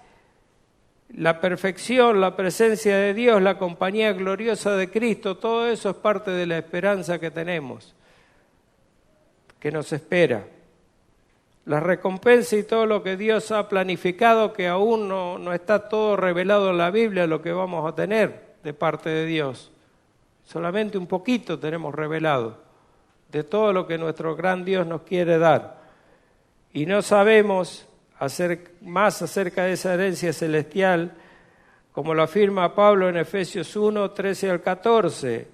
la perfección, la presencia de Dios, la compañía gloriosa de Cristo, todo eso es parte de la esperanza que tenemos, que nos espera. La recompensa y todo lo que Dios ha planificado, que aún no está todo revelado en la Biblia, lo que vamos a tener de parte de Dios. Solamente un poquito tenemos revelado de todo lo que nuestro gran Dios nos quiere dar. Y no sabemos más acerca de esa herencia celestial, como lo afirma Pablo en Efesios 1, 13 al 14.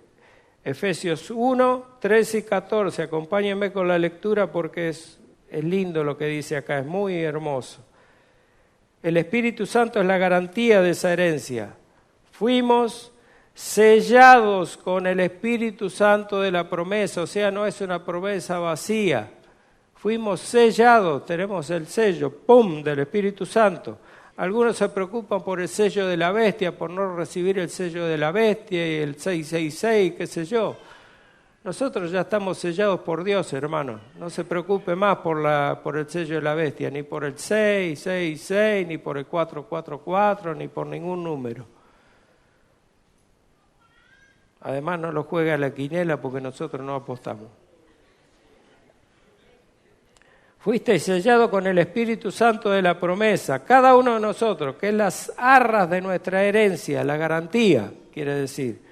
Efesios 1, 13 y 14. Acompáñenme con la lectura porque es lindo lo que dice acá, es muy hermoso. El Espíritu Santo es la garantía de esa herencia. Fuimos sellados con el Espíritu Santo de la promesa, o sea, no es una promesa vacía. Fuimos sellados, tenemos el sello, ¡pum!, del Espíritu Santo. Algunos se preocupan por el sello de la bestia, por no recibir el sello de la bestia y el 666, qué sé yo. Nosotros ya estamos sellados por Dios, hermano. No se preocupe más por el sello de la bestia, ni por el 666, ni por el 444, ni por ningún número. Además, no lo juegue a la quinela porque nosotros no apostamos. Fuisteis sellados con el Espíritu Santo de la promesa, cada uno de nosotros, que es las arras de nuestra herencia, la garantía, quiere decir,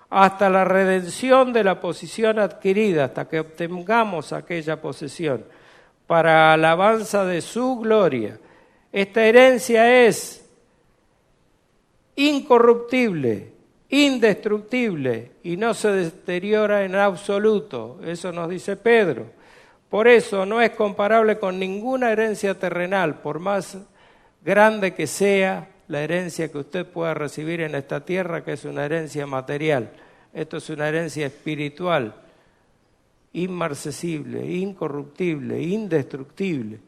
hasta la redención de la posición adquirida, hasta que obtengamos aquella posesión, para alabanza de su gloria. Esta herencia es incorruptible, indestructible y no se deteriora en absoluto. Eso nos dice Pedro. Por eso no es comparable con ninguna herencia terrenal, por más grande que sea la herencia que usted pueda recibir en esta tierra, que es una herencia material. Esto es una herencia espiritual, inmarcesible, incorruptible, indestructible.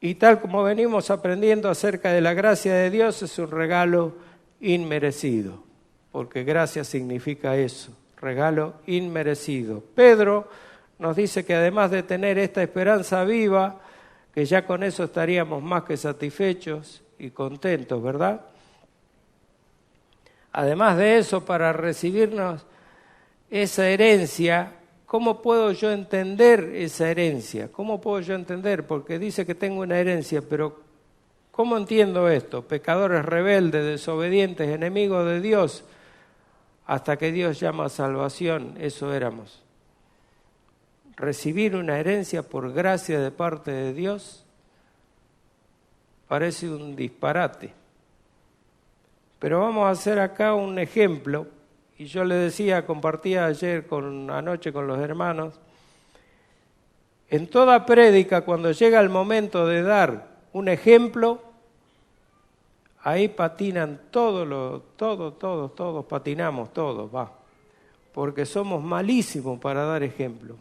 Y tal como venimos aprendiendo acerca de la gracia de Dios, es un regalo inmerecido, porque gracia significa eso, regalo inmerecido. Pedro nos dice que además de tener esta esperanza viva, que ya con eso estaríamos más que satisfechos y contentos, ¿verdad? Además de eso, para recibirnos esa herencia, ¿cómo puedo yo entender esa herencia? ¿Cómo puedo yo entender? Porque dice que tengo una herencia, pero ¿cómo entiendo esto? Pecadores rebeldes, desobedientes, enemigos de Dios, hasta que Dios llama a salvación, eso éramos. Recibir una herencia por gracia de parte de Dios parece un disparate. Pero vamos a hacer acá un ejemplo, y yo le decía, compartía anoche con los hermanos, en toda prédica, cuando llega el momento de dar un ejemplo, ahí patinan todos patinamos todos, porque somos malísimos para dar ejemplos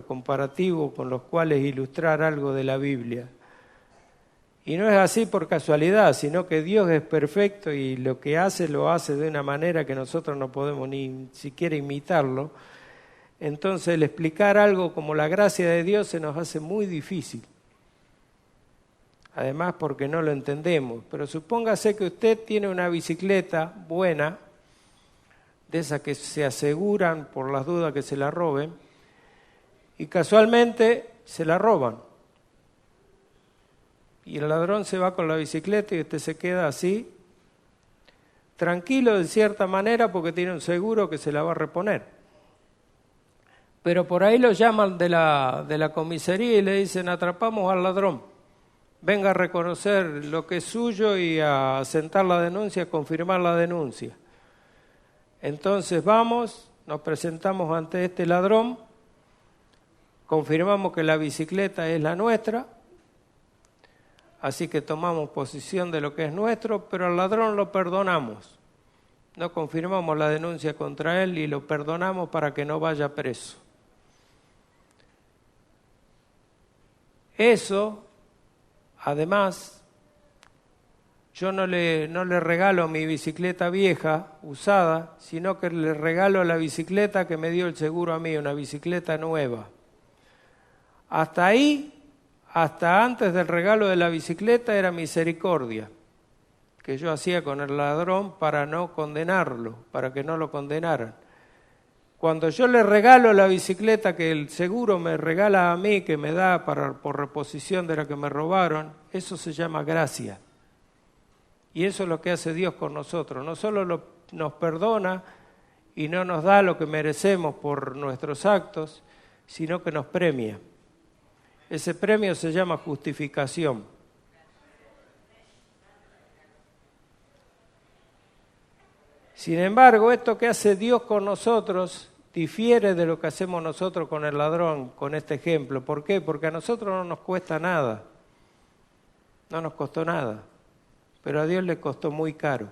comparativos con los cuales ilustrar algo de la Biblia. Y no es así por casualidad, sino que Dios es perfecto y lo que hace, lo hace de una manera que nosotros no podemos ni siquiera imitarlo. Entonces el explicar algo como la gracia de Dios se nos hace muy difícil. Además porque no lo entendemos. Pero supóngase que usted tiene una bicicleta buena, de esas que se aseguran por las dudas que se la roben, y casualmente se la roban. Y el ladrón se va con la bicicleta y usted se queda así, tranquilo de cierta manera porque tiene un seguro que se la va a reponer. Pero por ahí lo llaman de la comisaría y le dicen, atrapamos al ladrón, venga a reconocer lo que es suyo y a asentar la denuncia, a confirmar la denuncia. Entonces vamos, nos presentamos ante este ladrón, confirmamos que la bicicleta es la nuestra, así que tomamos posesión de lo que es nuestro, pero al ladrón lo perdonamos. No confirmamos la denuncia contra él y lo perdonamos para que no vaya preso. Eso, además, yo no le regalo mi bicicleta vieja, usada, sino que le regalo la bicicleta que me dio el seguro a mí, una bicicleta nueva. Hasta ahí, hasta antes del regalo de la bicicleta, era misericordia que yo hacía con el ladrón para no condenarlo, para que no lo condenaran. Cuando yo le regalo la bicicleta que el seguro me regala a mí, que me da por reposición de la que me robaron, eso se llama gracia. Y eso es lo que hace Dios con nosotros. No solo nos perdona y no nos da lo que merecemos por nuestros actos, sino que nos premia. Ese premio se llama justificación. Sin embargo, esto que hace Dios con nosotros difiere de lo que hacemos nosotros con el ladrón, con este ejemplo. ¿Por qué? Porque a nosotros no nos cuesta nada. No nos costó nada. Pero a Dios le costó muy caro.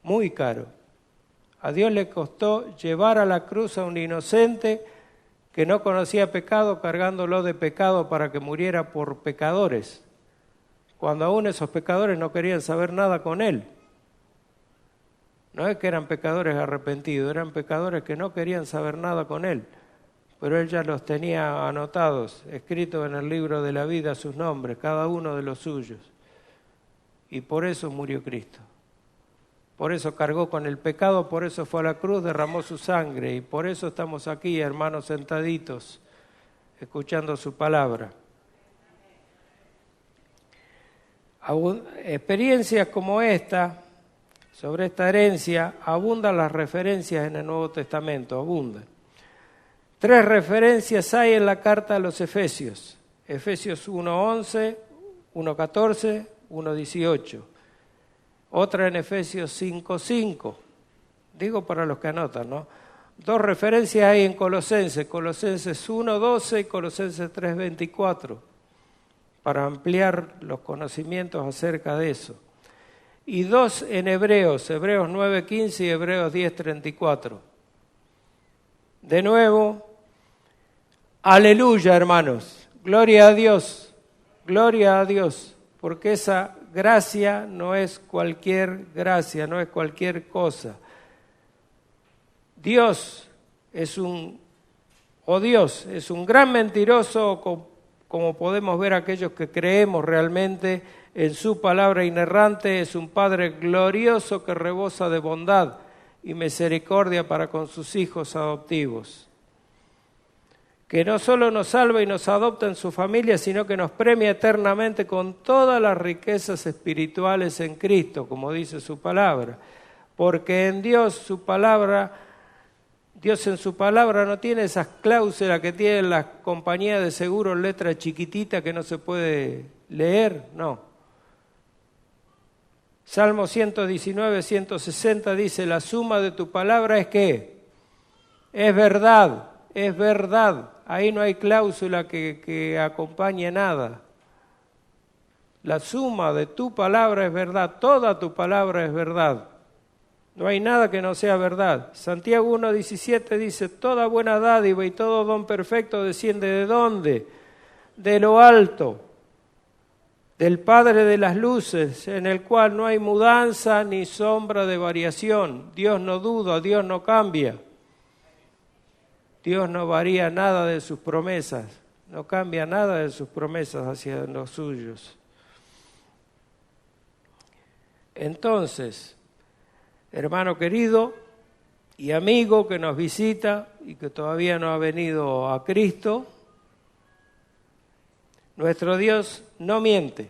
Muy caro. A Dios le costó llevar a la cruz a un inocente que no conocía pecado, cargándolo de pecado para que muriera por pecadores, cuando aún esos pecadores no querían saber nada con él. No es que eran pecadores arrepentidos, eran pecadores que no querían saber nada con él, pero él ya los tenía anotados, escritos en el libro de la vida sus nombres, cada uno de los suyos. Y por eso murió Cristo. Por eso cargó con el pecado, por eso fue a la cruz, derramó su sangre y por eso estamos aquí, hermanos, sentaditos, escuchando su palabra. Experiencias como esta, sobre esta herencia, abundan las referencias en el Nuevo Testamento, abundan. 3 referencias hay en la carta a los Efesios. Efesios 1:11, 1:14, 1:18. Otra en Efesios 5:5. Digo para los que anotan, ¿no? 2 referencias hay en Colosenses 1:12 y Colosenses 3:24, para ampliar los conocimientos acerca de eso. Y 2 en Hebreos 9:15 y Hebreos 10:34. De nuevo, aleluya, hermanos, gloria a Dios, porque esa gracia no es cualquier gracia, no es cualquier cosa. Dios es un gran mentiroso, como podemos ver aquellos que creemos realmente en su palabra inerrante. Es un Padre glorioso que rebosa de bondad y misericordia para con sus hijos adoptivos, que no solo nos salva y nos adopta en su familia, sino que nos premia eternamente con todas las riquezas espirituales en Cristo, como dice su palabra, porque en Dios en su palabra no tiene esas cláusulas que tienen las compañías de seguros, letra chiquitita que no se puede leer, no. Salmo 119, 160 dice, la suma de tu palabra es ¿qué? Es verdad, es verdad. Ahí no hay cláusula que acompañe nada. La suma de tu palabra es verdad, toda tu palabra es verdad. No hay nada que no sea verdad. Santiago 1:17 dice, toda buena dádiva y todo don perfecto desciende ¿de dónde? De lo alto, del Padre de las luces, en el cual no hay mudanza ni sombra de variación. Dios no duda, Dios no cambia. Dios no varía nada de sus promesas, no cambia nada de sus promesas hacia los suyos. Entonces, hermano querido y amigo que nos visita y que todavía no ha venido a Cristo, nuestro Dios no miente.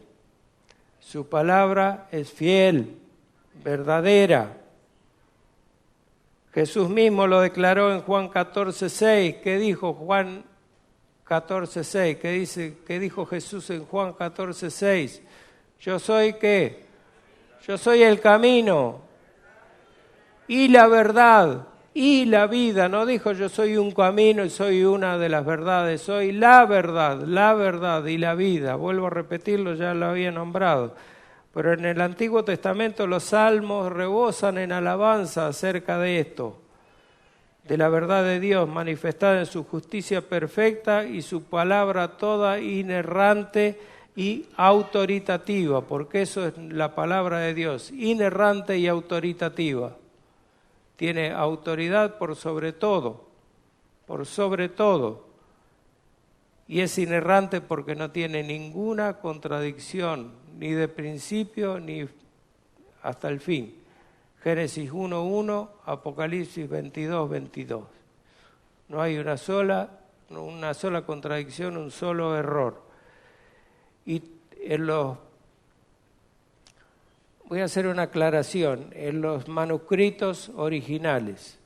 Su palabra es fiel, verdadera. Jesús mismo lo declaró en Juan 14:6. ¿Qué dijo Juan 14:6? ¿Qué dijo Jesús en Juan 14:6? Yo soy ¿qué? Yo soy el camino y la verdad y la vida. No dijo yo soy un camino y soy una de las verdades. Soy la verdad y la vida. Vuelvo a repetirlo, ya lo había nombrado. Pero en el Antiguo Testamento los salmos rebosan en alabanza acerca de esto, de la verdad de Dios manifestada en su justicia perfecta y su palabra toda inerrante y autoritativa, porque eso es la palabra de Dios, inerrante y autoritativa. Tiene autoridad por sobre todo, y es inerrante porque no tiene ninguna contradicción, ni de principio ni hasta el fin. Génesis 1:1, Apocalipsis 22:22. No hay una sola contradicción, un solo error. Y voy a hacer una aclaración, en los manuscritos originales.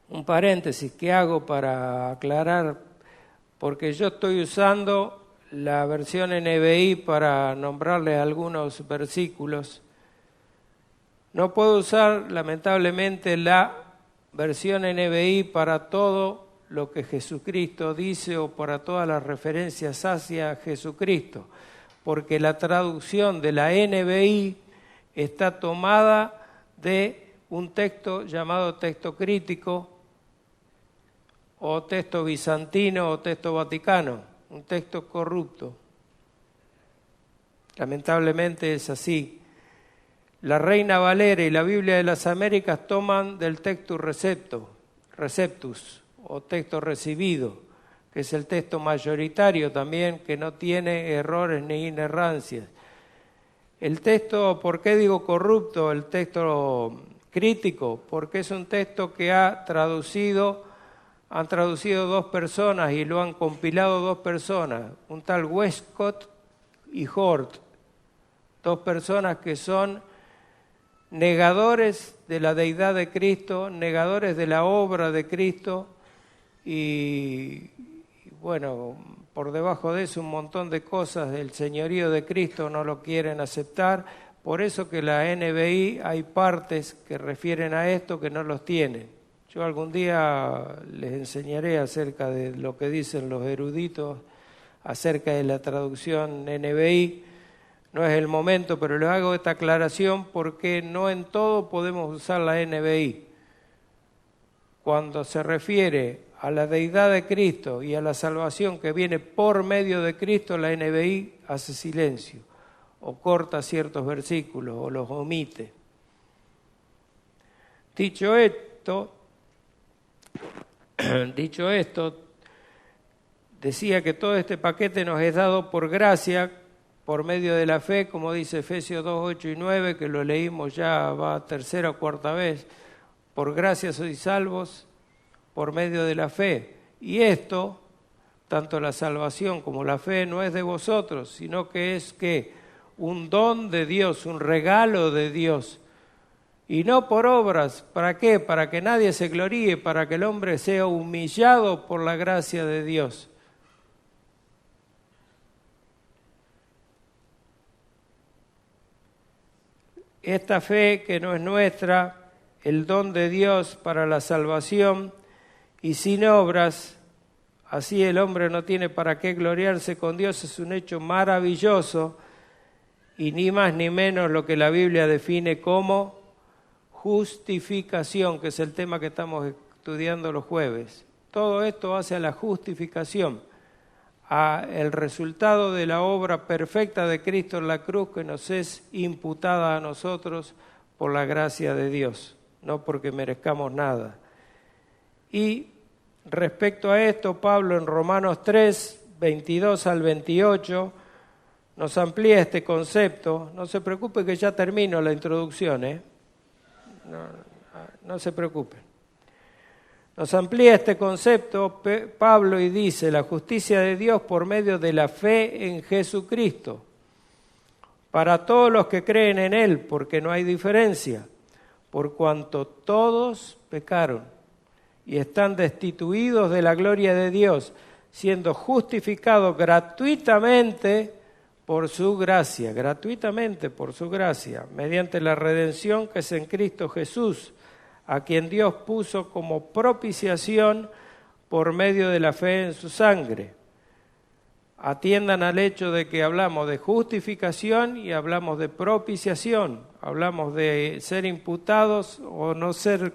Un paréntesis que hago para aclarar, porque yo estoy usando la versión NBI para nombrarle algunos versículos. No puedo usar, lamentablemente, la versión NBI para todo lo que Jesucristo dice o para todas las referencias hacia Jesucristo, porque la traducción de la NBI está tomada de un texto llamado texto crítico o texto bizantino o texto vaticano, un texto corrupto. Lamentablemente es así. La Reina Valera y la Biblia de las Américas toman del texto receptus o texto recibido, que es el texto mayoritario también, que no tiene errores ni inerrancias. El texto, ¿por qué digo corrupto? El texto crítico, porque es un texto que ha traducido han traducido 2 personas y lo han compilado 2 personas, un tal Westcott y Hort, 2 personas que son negadores de la deidad de Cristo, negadores de la obra de Cristo y bueno, por debajo de eso un montón de cosas del señorío de Cristo no lo quieren aceptar, por eso que la NBI hay partes que refieren a esto que no los tienen. Yo algún día les enseñaré acerca de lo que dicen los eruditos acerca de la traducción NBI. No es el momento, pero les hago esta aclaración porque no en todo podemos usar la NBI. Cuando se refiere a la deidad de Cristo y a la salvación que viene por medio de Cristo, la NBI hace silencio o corta ciertos versículos o los omite. Dicho esto, decía que todo este paquete nos es dado por gracia, por medio de la fe, como dice Efesios 2, 8 y 9, que lo leímos ya, va tercera o cuarta vez. Por gracia sois salvos por medio de la fe. Y esto, tanto la salvación como la fe, no es de vosotros, sino que es un don de Dios, un regalo de Dios. Y no por obras. ¿Para qué? Para que nadie se gloríe, para que el hombre sea humillado por la gracia de Dios. Esta fe que no es nuestra, el don de Dios para la salvación, y sin obras, así el hombre no tiene para qué gloriarse con Dios, es un hecho maravilloso, y ni más ni menos lo que la Biblia define como justificación, que es el tema que estamos estudiando los jueves. Todo esto hace a la justificación, a el resultado de la obra perfecta de Cristo en la cruz que nos es imputada a nosotros por la gracia de Dios, no porque merezcamos nada. Y respecto a esto, Pablo en Romanos 3, 22 al 28, nos amplía este concepto. No se preocupe que ya termino la introducción, no se preocupen. Nos amplía este concepto Pablo y dice, la justicia de Dios por medio de la fe en Jesucristo, para todos los que creen en Él, porque no hay diferencia, por cuanto todos pecaron y están destituidos de la gloria de Dios, siendo justificados gratuitamente por su gracia, mediante la redención que es en Cristo Jesús, a quien Dios puso como propiciación por medio de la fe en su sangre. Atiendan al hecho de que hablamos de justificación y hablamos de propiciación, hablamos de ser imputados o no ser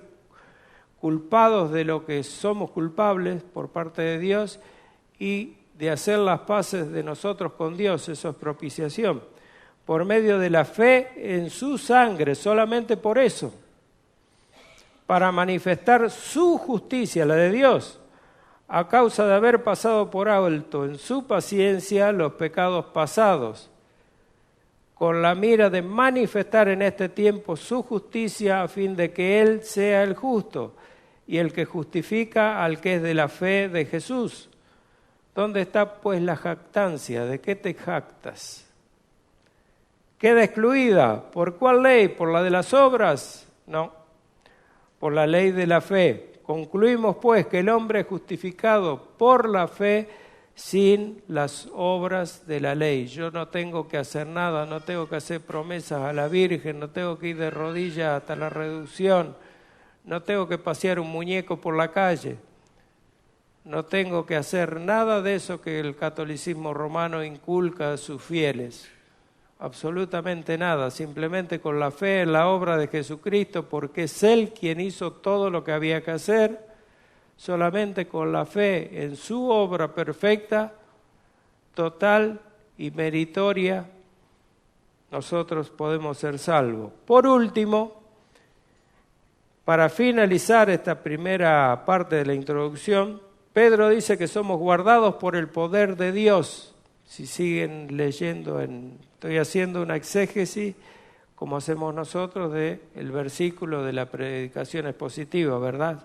culpados de lo que somos culpables por parte de Dios y de hacer las paces de nosotros con Dios, eso es propiciación, por medio de la fe en su sangre, solamente por eso, para manifestar su justicia, la de Dios, a causa de haber pasado por alto en su paciencia los pecados pasados, con la mira de manifestar en este tiempo su justicia a fin de que Él sea el justo y el que justifica al que es de la fe de Jesús. ¿Dónde está pues la jactancia? ¿De qué te jactas? ¿Queda excluida? ¿Por cuál ley? ¿Por la de las obras? No, por la ley de la fe. Concluimos pues que el hombre es justificado por la fe sin las obras de la ley. Yo no tengo que hacer nada, no tengo que hacer promesas a la Virgen, no tengo que ir de rodillas hasta la reducción, no tengo que pasear un muñeco por la calle, no tengo que hacer nada de eso que el catolicismo romano inculca a sus fieles. Absolutamente nada, simplemente con la fe en la obra de Jesucristo, porque es Él quien hizo todo lo que había que hacer, solamente con la fe en su obra perfecta, total y meritoria, nosotros podemos ser salvos. Por último, para finalizar esta primera parte de la introducción, Pedro dice que somos guardados por el poder de Dios. Si siguen leyendo, estoy haciendo una exégesis, como hacemos nosotros, del versículo de la predicación expositiva, ¿verdad?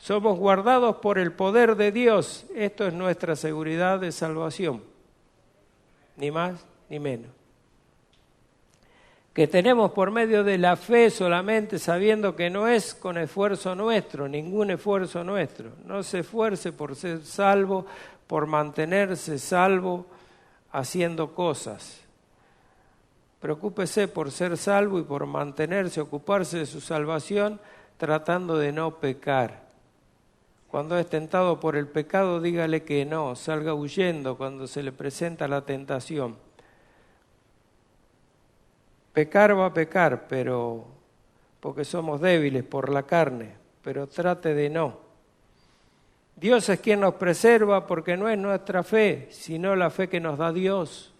Somos guardados por el poder de Dios. Esto es nuestra seguridad de salvación. Ni más ni menos. Que tenemos por medio de la fe solamente, sabiendo que no es con esfuerzo nuestro, ningún esfuerzo nuestro. No se esfuerce por ser salvo, por mantenerse salvo haciendo cosas. Preocúpese por ser salvo y por mantenerse, ocuparse de su salvación, tratando de no pecar. Cuando es tentado por el pecado, dígale que no, salga huyendo cuando se le presenta la tentación. Pecar va a pecar, pero porque somos débiles por la carne, pero trate de no. Dios es quien nos preserva porque no es nuestra fe, sino la fe que nos da Dios.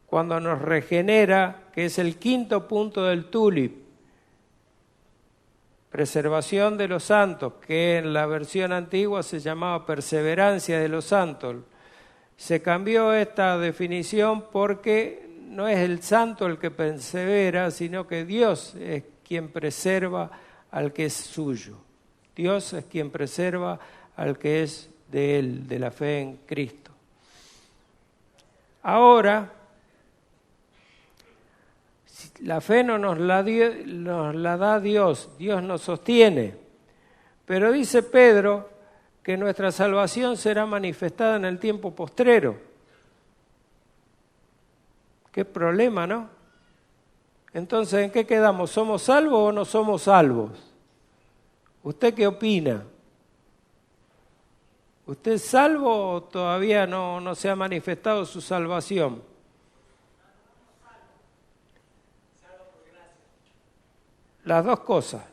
Cuando nos regenera, que es el quinto punto del tulip, preservación de los santos, que en la versión antigua se llamaba perseverancia de los santos. Se cambió esta definición porque no es el santo el que persevera, sino que Dios es quien preserva al que es suyo. Dios es quien preserva al que es de Él, de la fe en Cristo. Ahora, la fe no nos la da Dios, Dios nos sostiene. Pero dice Pedro que nuestra salvación será manifestada en el tiempo postrero. Qué problema, ¿no? Entonces, ¿en qué quedamos? ¿Somos salvos o no somos salvos? ¿Usted qué opina? ¿Usted es salvo o todavía no se ha manifestado su salvación? Las dos cosas.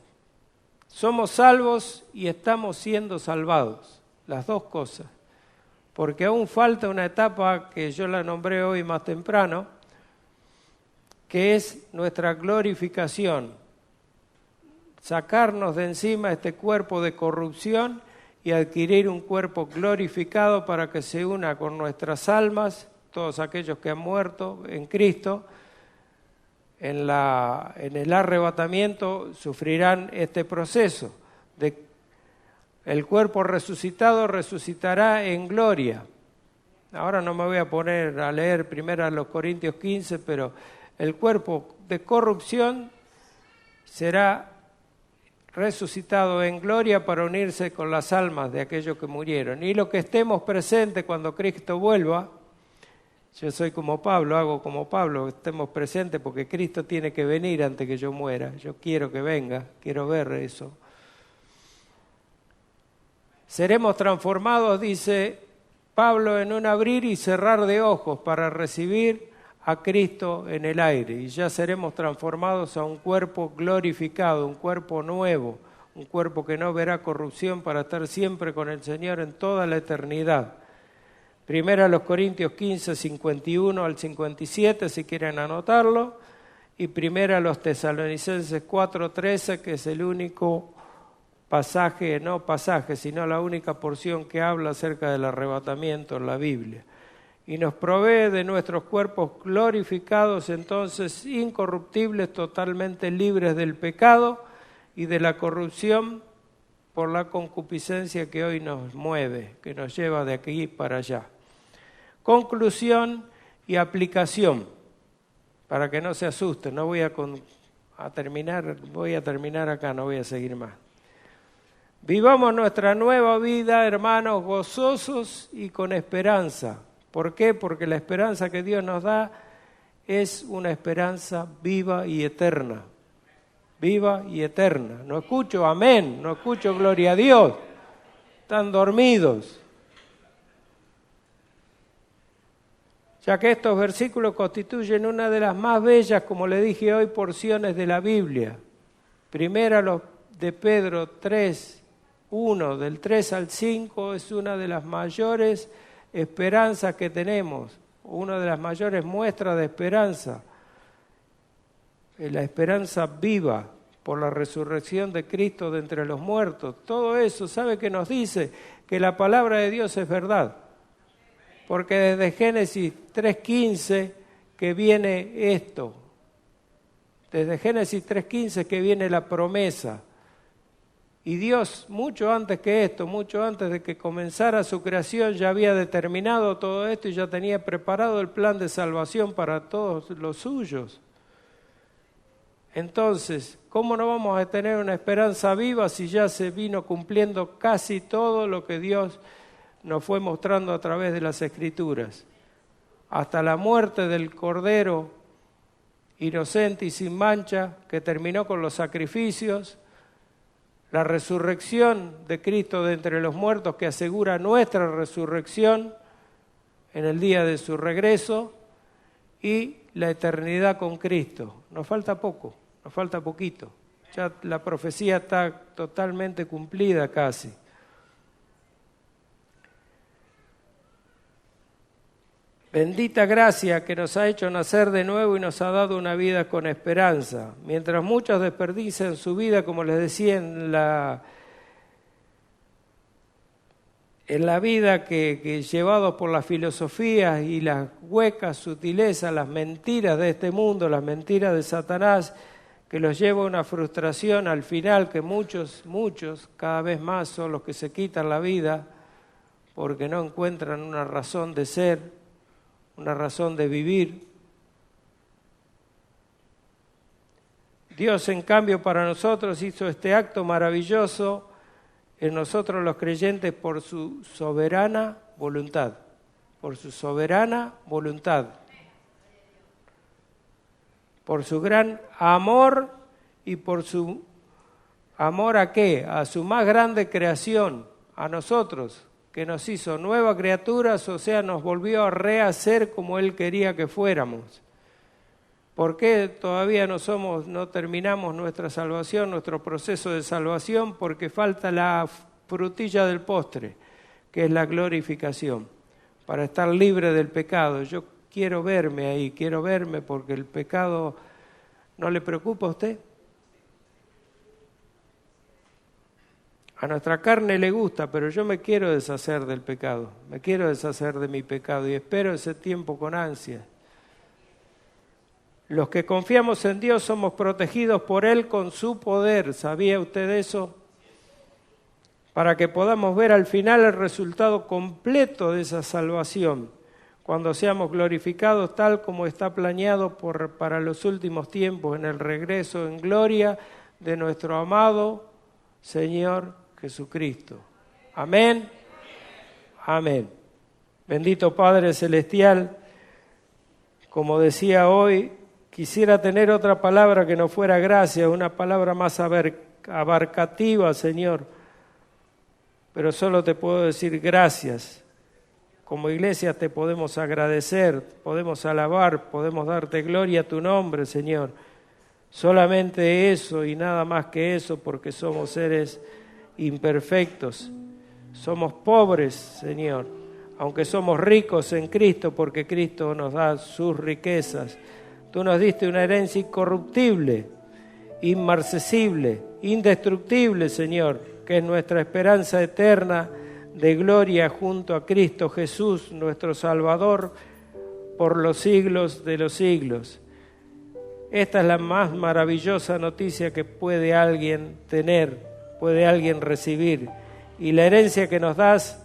Somos salvos y estamos siendo salvados. Las dos cosas. Porque aún falta una etapa que yo la nombré hoy más temprano, que es nuestra glorificación. Sacarnos de encima este cuerpo de corrupción y adquirir un cuerpo glorificado para que se una con nuestras almas, todos aquellos que han muerto en Cristo. En el arrebatamiento sufrirán este proceso. El cuerpo resucitado resucitará en gloria. Ahora no me voy a poner a leer primero a los Corintios 15, pero el cuerpo de corrupción será resucitado en gloria para unirse con las almas de aquellos que murieron. Y lo que estemos presentes cuando Cristo vuelva, yo soy como Pablo, hago como Pablo, estemos presentes porque Cristo tiene que venir antes que yo muera. Yo quiero que venga, quiero ver eso. Seremos transformados, dice Pablo, en un abrir y cerrar de ojos para recibir a Cristo en el aire. Y ya seremos transformados a un cuerpo glorificado, un cuerpo nuevo, un cuerpo que no verá corrupción para estar siempre con el Señor en toda la eternidad. Primera los Corintios 15, 51 al 57, si quieren anotarlo, y primera los Tesalonicenses 4, 13, que es el único pasaje, no pasaje, sino la única porción que habla acerca del arrebatamiento en la Biblia. Y nos provee de nuestros cuerpos glorificados, entonces incorruptibles, totalmente libres del pecado y de la corrupción por la concupiscencia que hoy nos mueve, que nos lleva de aquí para allá. Conclusión y aplicación, para que no se asusten, no voy a terminar acá, no voy a seguir más. Vivamos nuestra nueva vida, hermanos, gozosos y con esperanza. ¿Por qué? Porque la esperanza que Dios nos da es una esperanza viva y eterna. Viva y eterna. No escucho amén, no escucho gloria a Dios. Están dormidos. Ya que estos versículos constituyen una de las más bellas, como le dije hoy, porciones de la Biblia. Primera los de Pedro 3, 1, del 3 al 5, es una de las mayores esperanzas que tenemos, una de las mayores muestras de esperanza, la esperanza viva por la resurrección de Cristo de entre los muertos. Todo eso, ¿sabe qué nos dice? Que la palabra de Dios es verdad. Porque desde Génesis 3:15 que viene esto, desde Génesis 3:15 que viene la promesa, Y Dios, mucho antes que esto, mucho antes de que comenzara su creación, ya había determinado todo esto y ya tenía preparado el plan de salvación para todos los suyos. Entonces, ¿cómo no vamos a tener una esperanza viva si ya se vino cumpliendo casi todo lo que Dios nos fue mostrando a través de las Escrituras? Hasta la muerte del Cordero inocente y sin mancha, que terminó con los sacrificios, la resurrección de Cristo de entre los muertos, que asegura nuestra resurrección en el día de su regreso, y la eternidad con Cristo. Nos falta poco, nos falta poquito. Ya la profecía está totalmente cumplida casi. Bendita gracia que nos ha hecho nacer de nuevo y nos ha dado una vida con esperanza. Mientras muchos desperdician su vida, como les decía, en la vida que llevados por las filosofías y las huecas sutilezas, las mentiras de este mundo, las mentiras de Satanás, que los lleva a una frustración al final, que muchos, cada vez más son los que se quitan la vida porque no encuentran una razón de ser, una razón de vivir. Dios, en cambio, para nosotros hizo este acto maravilloso en nosotros los creyentes por su soberana voluntad. Por su soberana voluntad. Por su gran amor y por su amor ¿a qué? A su más grande creación, a nosotros, que nos hizo nuevas criaturas, o sea, nos volvió a rehacer como Él quería que fuéramos. ¿Por qué todavía no terminamos nuestra salvación, nuestro proceso de salvación? Porque falta la frutilla del postre, que es la glorificación, para estar libre del pecado. Yo quiero verme ahí, porque el pecado no le preocupa a usted. A nuestra carne le gusta, pero yo me quiero deshacer del pecado, me quiero deshacer de mi pecado y espero ese tiempo con ansia. Los que confiamos en Dios somos protegidos por Él con su poder. ¿Sabía usted eso? Para que podamos ver al final el resultado completo de esa salvación, cuando seamos glorificados tal como está planeado para los últimos tiempos, en el regreso en gloria de nuestro amado Señor Jesucristo. Amén. Amén. Bendito Padre Celestial, como decía hoy, quisiera tener otra palabra que no fuera gracia, una palabra más abarcativa, Señor, pero solo te puedo decir gracias. Como iglesia te podemos agradecer, podemos alabar, podemos darte gloria a tu nombre, Señor. Solamente eso y nada más que eso, porque somos seres imperfectos. Somos pobres, Señor, aunque somos ricos en Cristo, porque Cristo nos da sus riquezas. Tú nos diste una herencia incorruptible, inmarcesible, indestructible, Señor, que es nuestra esperanza eterna de gloria junto a Cristo Jesús, nuestro Salvador, por los siglos de los siglos. Esta es la más maravillosa noticia que puede alguien tener, puede alguien recibir. Y la herencia que nos das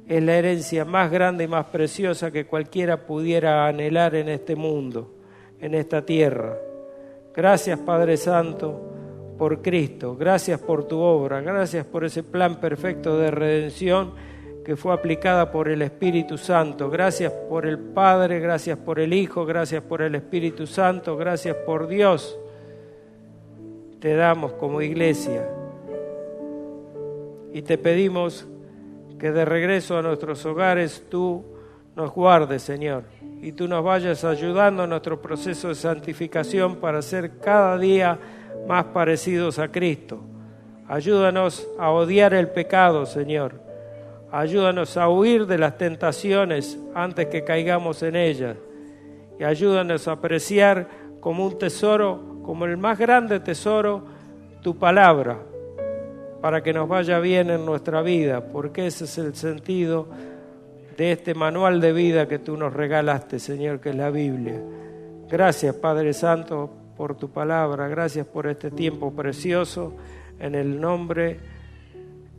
es la herencia más grande y más preciosa que cualquiera pudiera anhelar en este mundo, en esta tierra. Gracias, Padre Santo, por Cristo. Gracias por tu obra. Gracias por ese plan perfecto de redención que fue aplicada por el Espíritu Santo. Gracias por el Padre, gracias por el Hijo, gracias por el Espíritu Santo, gracias por Dios. Te damos como iglesia y te pedimos que de regreso a nuestros hogares tú nos guardes, Señor, y tú nos vayas ayudando en nuestro proceso de santificación para ser cada día más parecidos a Cristo. Ayúdanos a odiar el pecado, Señor. Ayúdanos a huir de las tentaciones antes que caigamos en ellas. Y ayúdanos a apreciar como un tesoro, como el más grande tesoro, tu palabra, para que nos vaya bien en nuestra vida, porque ese es el sentido de este manual de vida que tú nos regalaste, Señor, que es la Biblia. Gracias, Padre Santo, por tu palabra. Gracias por este tiempo precioso. en el nombre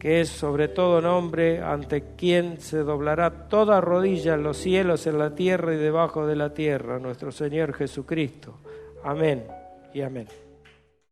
que es sobre todo nombre, ante quien se doblará toda rodilla en los cielos, en la tierra y debajo de la tierra, nuestro Señor Jesucristo. Amén y amén.